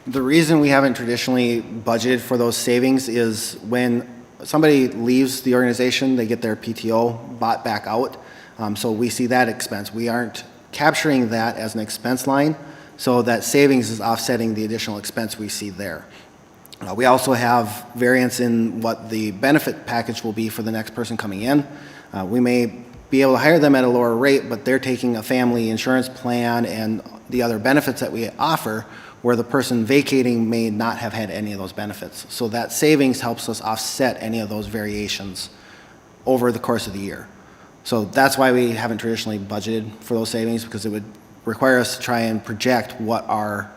The reason we haven't traditionally budgeted for those savings is when somebody leaves the organization, they get their PTO bought back out. So we see that expense. We aren't capturing that as an expense line, so that savings is offsetting the additional expense we see there. We also have variance in what the benefit package will be for the next person coming in. We may be able to hire them at a lower rate, but they're taking a family insurance plan and the other benefits that we offer, where the person vacating may not have had any of those benefits. So that savings helps us offset any of those variations over the course of the year. So that's why we haven't traditionally budgeted for those savings, because it would require us to try and project what our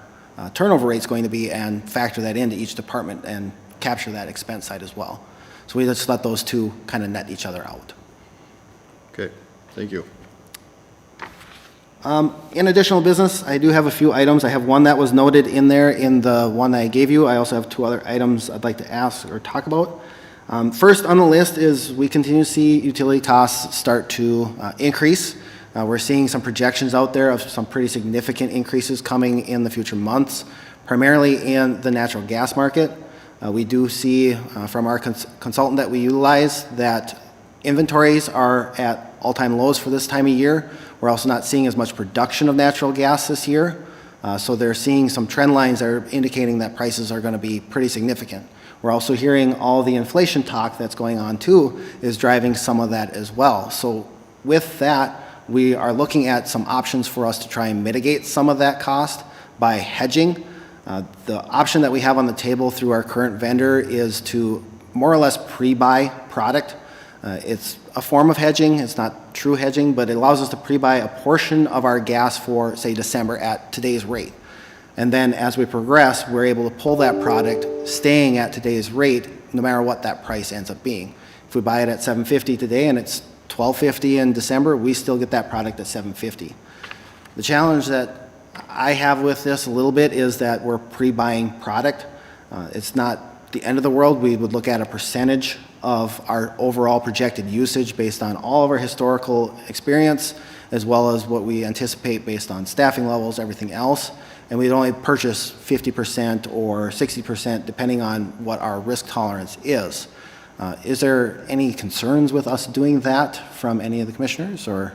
turnover rate is going to be and factor that into each department and capture that expense side as well. So we just let those two kind of net each other out. Okay, thank you. In additional business, I do have a few items. I have one that was noted in there in the one I gave you. I also have two other items I'd like to ask or talk about. First on the list is we continue to see utility costs start to increase. We're seeing some projections out there of some pretty significant increases coming in the future months, primarily in the natural gas market. We do see from our consultant that we utilize that inventories are at all-time lows for this time of year. We're also not seeing as much production of natural gas this year. So they're seeing some trend lines that are indicating that prices are going to be pretty significant. We're also hearing all the inflation talk that's going on too is driving some of that as well. So with that, we are looking at some options for us to try and mitigate some of that cost by hedging. The option that we have on the table through our current vendor is to more or less pre-buy product. It's a form of hedging. It's not true hedging, but it allows us to pre-buy a portion of our gas for, say, December at today's rate. And then as we progress, we're able to pull that product staying at today's rate, no matter what that price ends up being. If we buy it at $7.50 today and it's $12.50 in December, we still get that product at $7.50. The challenge that I have with this a little bit is that we're pre-buying product. It's not the end of the world. We would look at a percentage of our overall projected usage based on all of our historical experience, as well as what we anticipate based on staffing levels, everything else. And we'd only purchase 50% or 60% depending on what our risk tolerance is. Is there any concerns with us doing that from any of the commissioners, or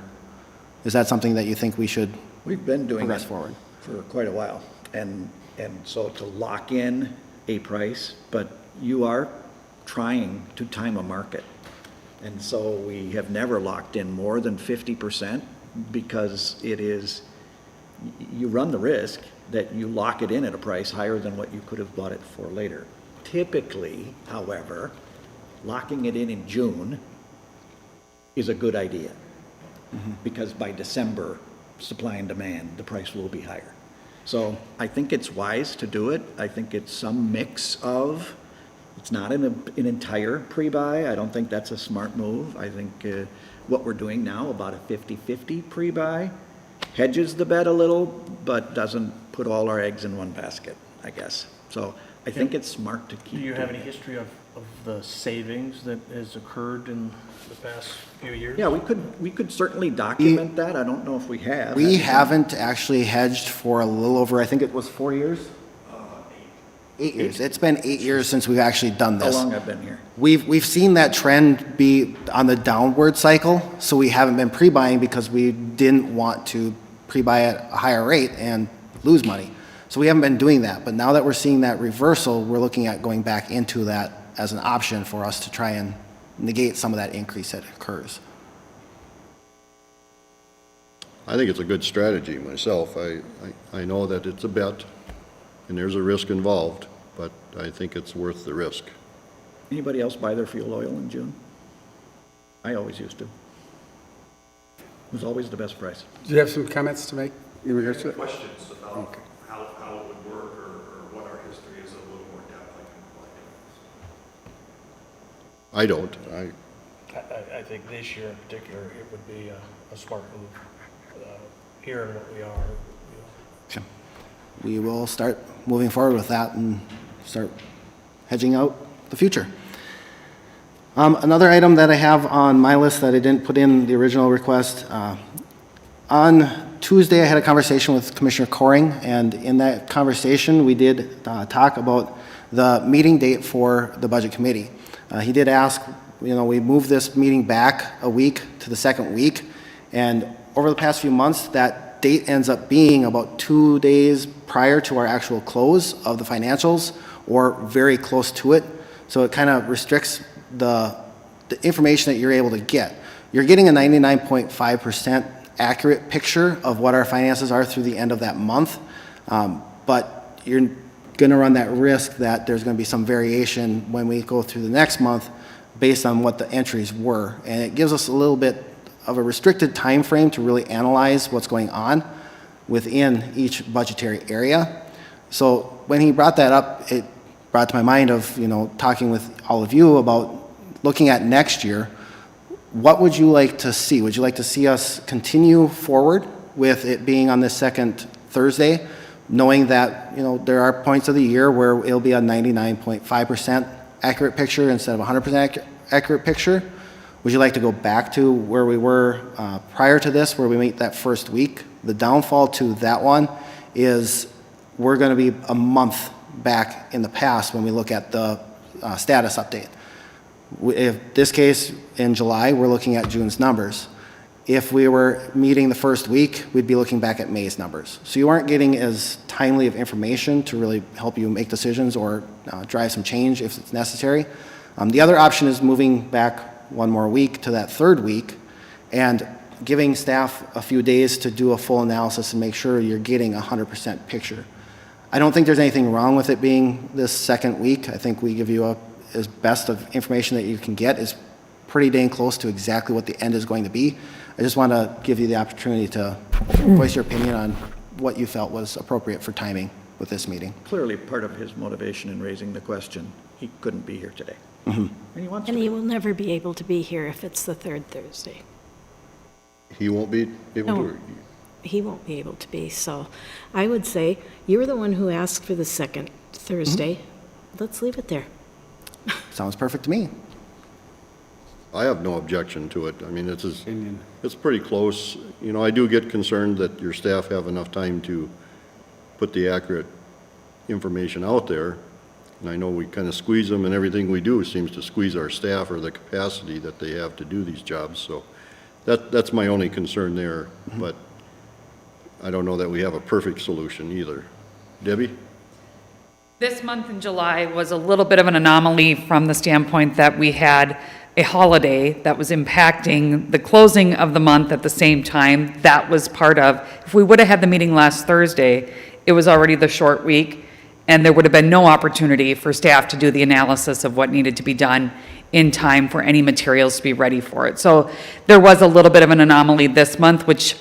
is that something that you think we should We've been doing progress that forward? for quite a while. And so to lock in a price, but you are trying to time a market. And so we have never locked in more than 50% because it is, you run the risk that you lock it in at a price higher than what you could have bought it for later. Typically, however, locking it in June is a good idea. Because by December, supply and demand, the price will be higher. So I think it's wise to do it. I think it's some mix of, it's not an entire pre-buy. I don't think that's a smart move. I think what we're doing now, about a 50-50 pre-buy, hedges the bet a little, but doesn't put all our eggs in one basket, I guess. So I think it's smart to keep Do you have doing any it. history of the savings that has occurred in the past few years? Yeah, we could certainly document that. I don't know if we have. We haven't actually hedged for a little over, I think it was 4 years? 8 years. It's been 8 years since we've actually done How this. long I've been here. We've seen that trend be on the downward cycle, so we haven't been pre-buying because we didn't want to pre-buy at a higher rate and lose money. So we haven't been doing that, but now that we're seeing that reversal, we're looking at going back into that as an option for us to try and negate some of that increase that occurs. I think it's a good strategy myself. I know that it's a bet, and there's a risk involved, but I think it's worth the risk. Anybody else buy their fuel oil in June? I always used to. It was always the best price. Do you have some comments to make in regards to it? Questions about how it would work or what our history is, a little more depth I can provide. I don't. I think this year in particular, it would be a smart move, hearing what we are. We will start moving forward with that and start hedging out the future. Another item that I have on my list that I didn't put in the original request, on Tuesday I had a conversation with Commissioner Coring, and in that conversation we did talk about the meeting date for the Budget Committee. He did ask, we moved this meeting back a week to the second week, and over the past few months that date ends up being about 2 days prior to our actual close of the financials, or very close to it. So it kind of restricts the information that you're able to get. You're getting a 99.5% accurate picture of what our finances are through the end of that month, but you're going to run that risk that there's going to be some variation when we go through the next month based on what the entries were. And it gives us a little bit of a restricted time frame to really analyze what's going on within each budgetary area. So when he brought that up, it brought to my mind of, talking with all of you about looking at next year. What would you like to see? Would you like to see us continue forward with it being on the second Thursday, knowing that, there are points of the year where it'll be a 99.5% accurate picture instead of 100% accurate picture? Would you like to go back to where we were prior to this, where we meet that first week? The downfall to that one is we're going to be a month back in the past when we look at the status update. If this case in July, we're looking at June's numbers. If we were meeting the first week, we'd be looking back at May's numbers. So you aren't getting as timely of information to really help you make decisions or drive some change if it's necessary. The other option is moving back one more week to that third week and giving staff a few days to do a full analysis and make sure you're getting a 100% picture. I don't think there's anything wrong with it being this second week. I think we give you as best of information that you can get. Is pretty dang close to exactly what the end is going to be. I just want to give you the opportunity to voice your opinion on what you felt was appropriate for timing with this meeting. Clearly, part of his motivation in raising the question he couldn't be here today. And he wants to And be. he will never be able to be here if it's the third Thursday. He won't be able No. to? He won't be able to be, so I would say, you were the one who asked for the second Thursday. Let's leave it there. Sounds perfect to me. I have no objection to it. I mean, it's pretty close. You know, I do get concerned that your staff have enough time to put the accurate information out there. And I know we kind of squeeze them, and everything we do seems to squeeze our staff or the capacity that they have to do these jobs. So that's my only concern there. But I don't know that we have a perfect solution either. Debbie? This month in July was a little bit of an anomaly from the standpoint that we had a holiday that was impacting the closing of the month at the same time. That was part of, if we would have had the meeting last Thursday, it was already the short week, and there would have been no opportunity for staff to do the analysis of what needed to be done in time for any materials to be ready for it. So there was a little bit of an anomaly this month, which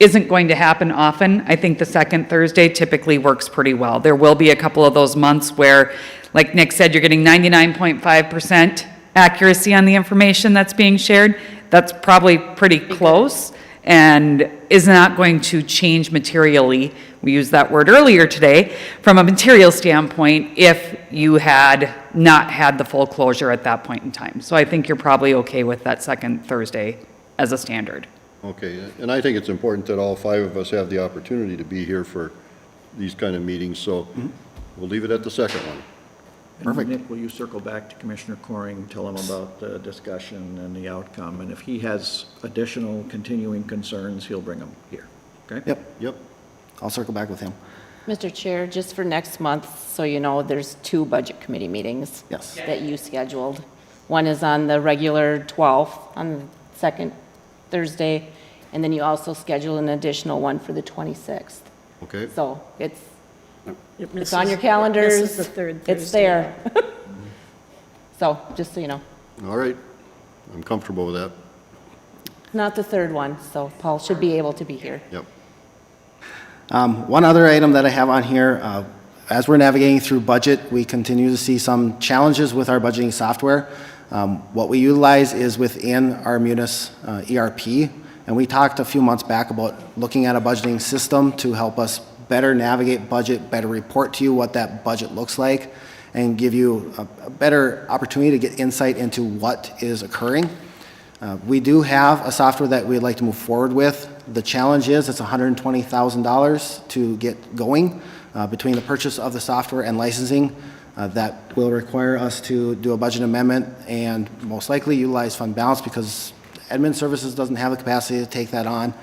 isn't going to happen often. I think the second Thursday typically works pretty well. There will be a couple of those months where, like Nick said, you're getting 99.5% accuracy on the information that's being shared. That's probably pretty close and is not going to change materially. We used that word earlier today from a material standpoint if you had not had the full closure at that point in time. So I think you're probably okay with that second Thursday as a standard. Okay, and I think it's important that all five of us have the opportunity to be here for these kind of meetings, so we'll leave it at the second one. Perfect. Nick, will you circle back to Commissioner Coring, tell him about the discussion and the outcome? And if he has additional continuing concerns, he'll bring them here, okay? Yep. I'll circle back with him. Mr. Chair, just for next month, so you know, there's 2 budget committee meetings. Yes. That you scheduled. One is on the regular 12th, on the second Thursday, and then you also schedule an additional one for the 26th. Okay, So it's It's on your calendars. This is the third Thursday. It's there. So, just so you know. all right. I'm comfortable with that. Not the third one, so Paul should be able to be here. Yep. One other item that I have on here, as we're navigating through budget, we continue to see some challenges with our budgeting software. What we utilize is within our Munis ERP, and we talked a few months back about looking at a budgeting system to help us better navigate budget, better report to you what that budget looks like, and give you a better opportunity to get insight into what is occurring. We do have a software that we'd like to move forward with. The challenge is it's $120,000 to get going between the purchase of the software and licensing. That will require us to do a budget amendment and most likely utilize fund balance because admin services doesn't have the capacity to take that on.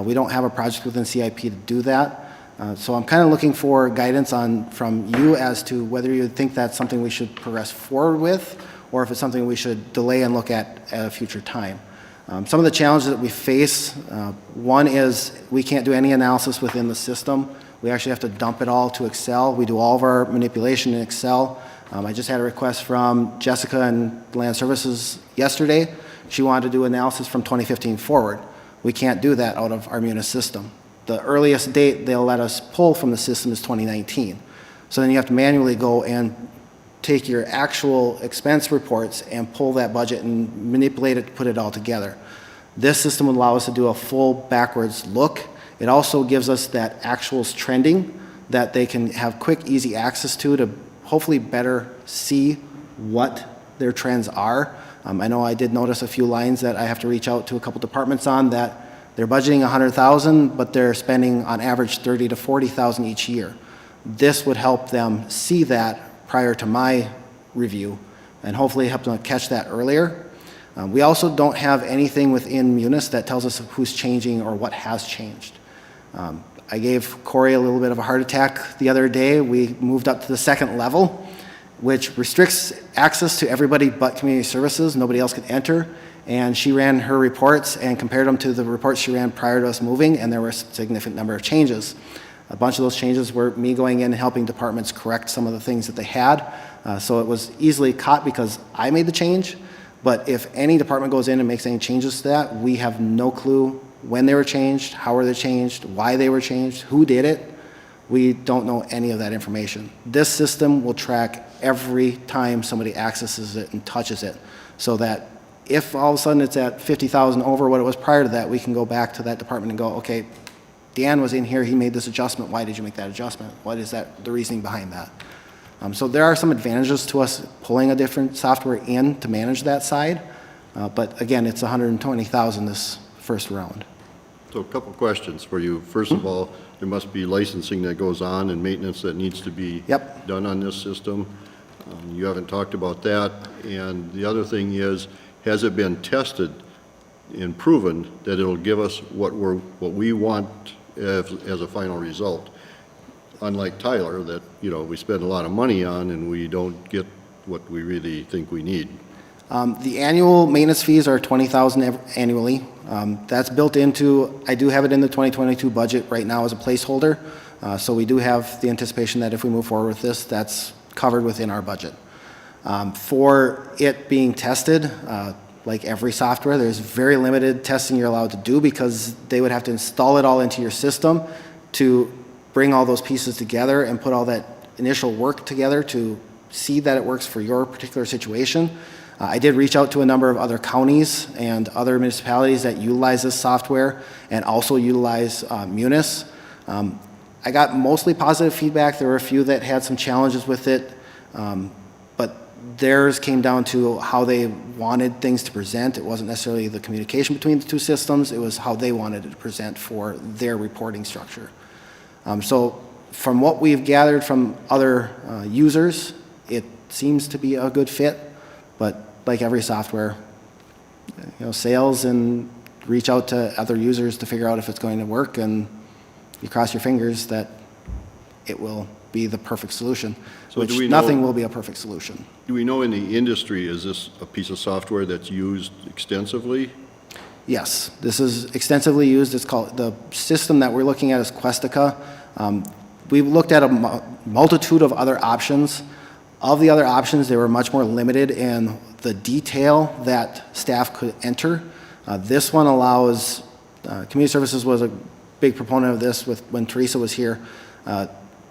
We don't have a project within CIP to do that. So I'm kind of looking for guidance from you as to whether you think that's something we should progress forward with or if it's something we should delay and look at a future time. Some of the challenges that we face, one is we can't do any analysis within the system. We actually have to dump it all to Excel. We do all of our manipulation in Excel. I just had a request from Jessica and Land Services yesterday. She wanted to do analysis from 2015 forward. We can't do that out of our Munis system. The earliest date they'll let us pull from the system is 2019. So then you have to manually go and take your actual expense reports and pull that budget and manipulate it to put it all together. This system would allow us to do a full backwards look. It also gives us that actuals trending that they can have quick, easy access to hopefully better see what their trends are. I know I did notice a few lines that I have to reach out to a couple departments on that they're budgeting $100,000, but they're spending on average $30,000 to $40,000 each year. This would help them see that prior to my review and hopefully help them catch that earlier. We also don't have anything within Munis that tells us who's changing or what has changed. I gave Corey a little bit of a heart attack the other day. We moved up to the second level, which restricts access to everybody but community services. Nobody else could enter. And she ran her reports and compared them to the reports she ran prior to us moving, and there were a significant number of changes. A bunch of those changes were me going in and helping departments correct some of the things that they had. So it was easily caught because I made the change. But if any department goes in and makes any changes to that, we have no clue when they were changed, how were they changed, why they were changed, who did it. We don't know any of that information. This system will track every time somebody accesses it and touches it, so that if all of a sudden it's at 50,000 over what it was prior to that, we can go back to that department and go, okay, Dan was in here, he made this adjustment, why did you make that adjustment? What is that, the reasoning behind that? So there are some advantages to us pulling a different software in to manage that side, but again, it's 120,000 this first round. So a couple questions for you. First of all, there must be licensing that goes on and maintenance that needs to be Yep. done on this system. You haven't talked about that. And the other thing is, has it been tested and proven that it'll give us what we want as a final result? Unlike Tyler, that, you know, we spend a lot of money on and we don't get what we really think we need. The annual maintenance fees are $20,000 annually. That's built into, I do have it in the 2022 budget right now as a placeholder. So we do have the anticipation that if we move forward with this, that's covered within our budget. For it being tested, like every software, there's very limited testing you're allowed to do because they would have to install it all into your system to bring all those pieces together and put all that initial work together to see that it works for your particular situation. I did reach out to a number of other counties and other municipalities that utilize this software and also utilize Munis. I got mostly positive feedback. There were a few that had some challenges with it, but theirs came down to how they wanted things to present. It wasn't necessarily the communication between the two systems. It was how they wanted it to present for their reporting structure. So from what we've gathered from other users, it seems to be a good fit, but like every software, you know, sales and reach out to other users to figure out if it's going to work, and you cross your fingers that it will be the perfect solution, So which do we know- nothing will be a perfect solution. Do we know in the industry, is this a piece of software that's used extensively? Yes, this is extensively used. It's called, the system that we're looking at is Questica. We've looked at a multitude of other options. Of the other options, they were much more limited in the detail that staff could enter. This one allows, Community Services was a big proponent of this when Teresa was here,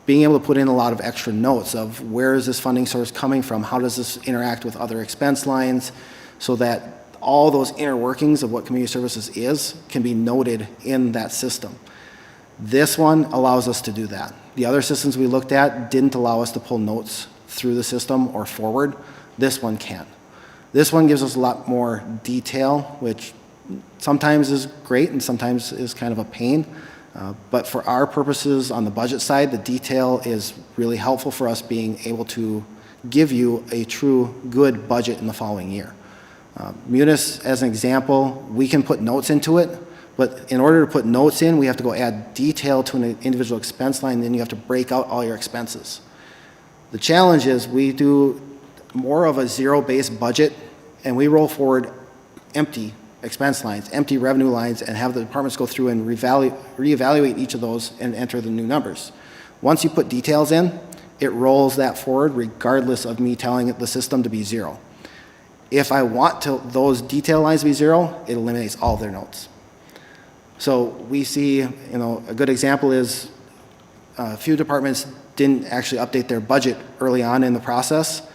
being able to put in a lot of extra notes of where is this funding source coming from, how does this interact with other expense lines, so that all those inner workings of what Community Services is can be noted in that system. This one allows us to do that. The other systems we looked at didn't allow us to pull notes through the system or forward. This one can. This one gives us a lot more detail, which sometimes is great and sometimes is kind of a pain. But for our purposes on the budget side, the detail is really helpful for us being able to give you a true good budget in the following year. Munis, as an example, we can put notes into it, but in order to put notes in, we have to go add detail to an individual expense line, then you have to break out all your expenses. The challenge is we do more of a zero-based budget, and we roll forward empty expense lines, empty revenue lines, and have the departments go through and reevaluate each of those and enter the new numbers. Once you put details in, it rolls that forward regardless of me telling the system to be zero. If I want those detail lines to be zero, it eliminates all of their notes. So we see, you know, a good example is a few departments didn't actually update their budget early on in the process.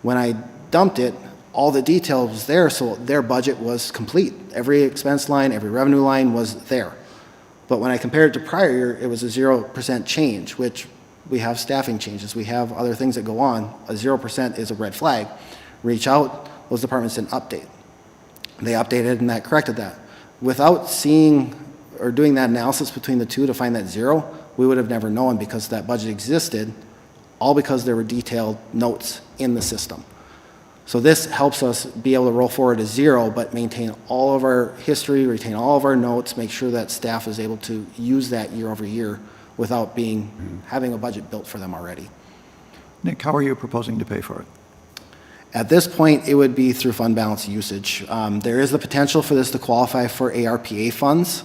When I dumped it, all the detail was there, so their budget was complete. Every expense line, every revenue line was there. But when I compared it to prior year, it was a 0% change, which we have staffing changes, we have other things that go on. A 0% is a red flag. Reach out, those departments didn't update. They updated and that corrected that. Without seeing or doing that analysis between the two to find that zero, we would have never known because that budget existed, all because there were detailed notes in the system. So this helps us be able to roll forward to zero, but maintain all of our history, retain all of our notes, make sure that staff is able to use that year over year without having a budget built for them already. Nick, how are you proposing to pay for it? At this point, it would be through fund balance usage. There is the potential for this to qualify for ARPA funds,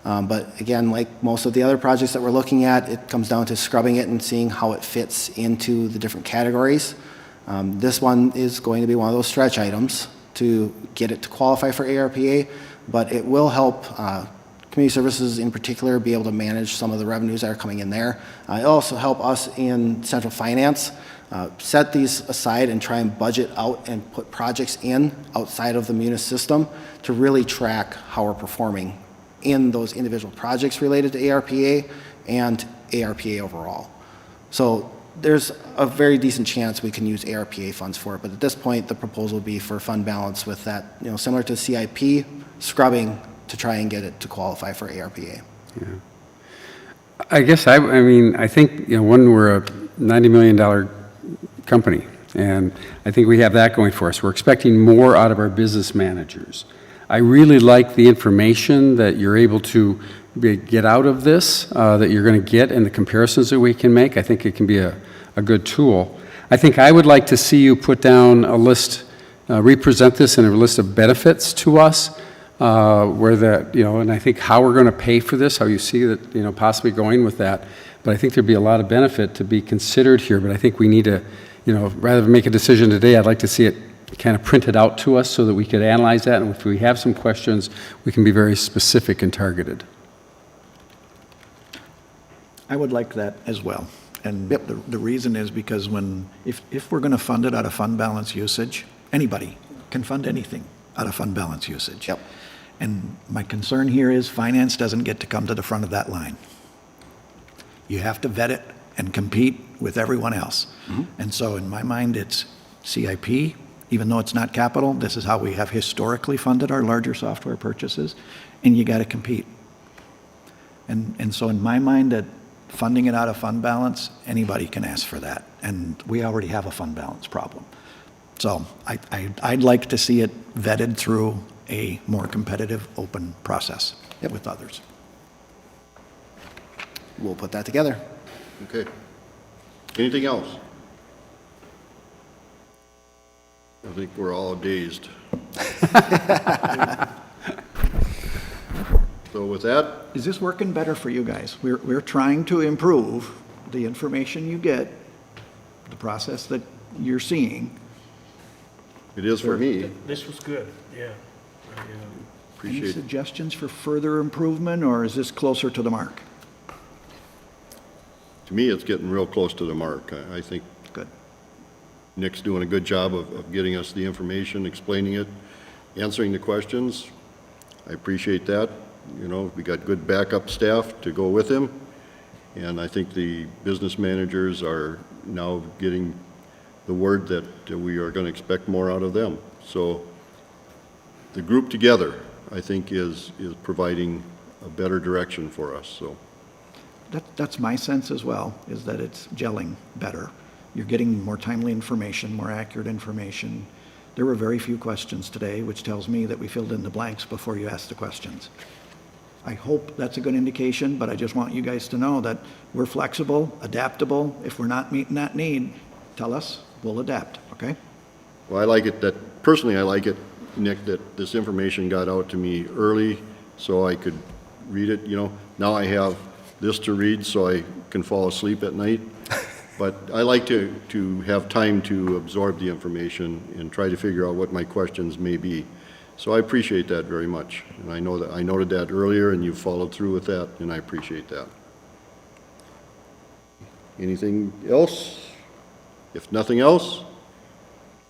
but again, like most of the other projects that we're looking at, it comes down to scrubbing it and seeing how it fits into the different categories. This one is going to be one of those stretch items to get it to qualify for ARPA, but it will help Community community services in particular, be able to manage some of the revenues that are coming in there. It'll also help us in central finance, set these aside and try and budget out and put projects in outside of the Munis system to really track how we're performing in those individual projects related to ARPA and ARPA overall. So there's a very decent chance we can use ARPA funds for it, but at this point, the proposal would be for fund balance with that, similar to CIP, scrubbing to try and get it to qualify for ARPA. I guess, I mean, I think, one, we're a $90 million company, and I think we have that going for us. We're expecting more out of our business managers. I really like the information that you're able to get out of this, that you're going to get, and the comparisons that we can make. I think it can be a good tool. I think I would like to see you put down a list, represent this in a list of benefits to us, where that, and I think how we're going to pay for this, how you see that, possibly going with that. But I think there'd be a lot of benefit to be considered here, but I think we need to, rather than make a decision today, I'd like to see it kind of printed out to us so that we could analyze that, and if we have some questions, we can be very specific and targeted. I would like that as well. And the reason is because if we're going to fund it out of fund balance usage, anybody can fund anything out of fund balance usage. Yep. And my concern here is finance doesn't get to come to the front of that line. You have to vet it and compete with everyone else. And so in my mind, it's CIP, even though it's not capital, this is how we have historically funded our larger software purchases, and you got to compete. And so in my mind, that funding it out of fund balance, anybody can ask for that, and we already have a fund balance problem. So I'd like to see it vetted through a more competitive, open process with others. We'll put that together. Okay. Anything else? I think we're all dazed. So with that, Is this working better for you guys? We're trying to improve the information you get, the process that you're seeing. it is for me. This was good, yeah. Any Appreciate it. suggestions for further improvement, or is this closer to the mark? To me, it's getting real close to the mark. I think Good. Nick's doing a good job of getting us the information, explaining it, answering the questions. I appreciate that. We got good backup staff to go with him. And I think the business managers are now getting the word that we are going to expect more out of them. So the group together, I think, is providing a better direction for us, so. That's my sense as well, is that it's gelling better. You're getting more timely information, more accurate information. There were very few questions today, which tells me that we filled in the blanks before you asked the questions. I hope that's a good indication, but I just want you guys to know that we're flexible, adaptable. If we're not meeting that need, tell us, we'll adapt, okay? Well, I like it that, personally, I like it, Nick, that this information got out to me early so I could read it, Now I have this to read so I can fall asleep at night. But I like to have time to absorb the information and try to figure out what my questions may be. So I appreciate that very much. And I know that I noted that earlier and you followed through with that, and I appreciate that. Anything else? If nothing else,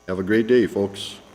have a great day, folks.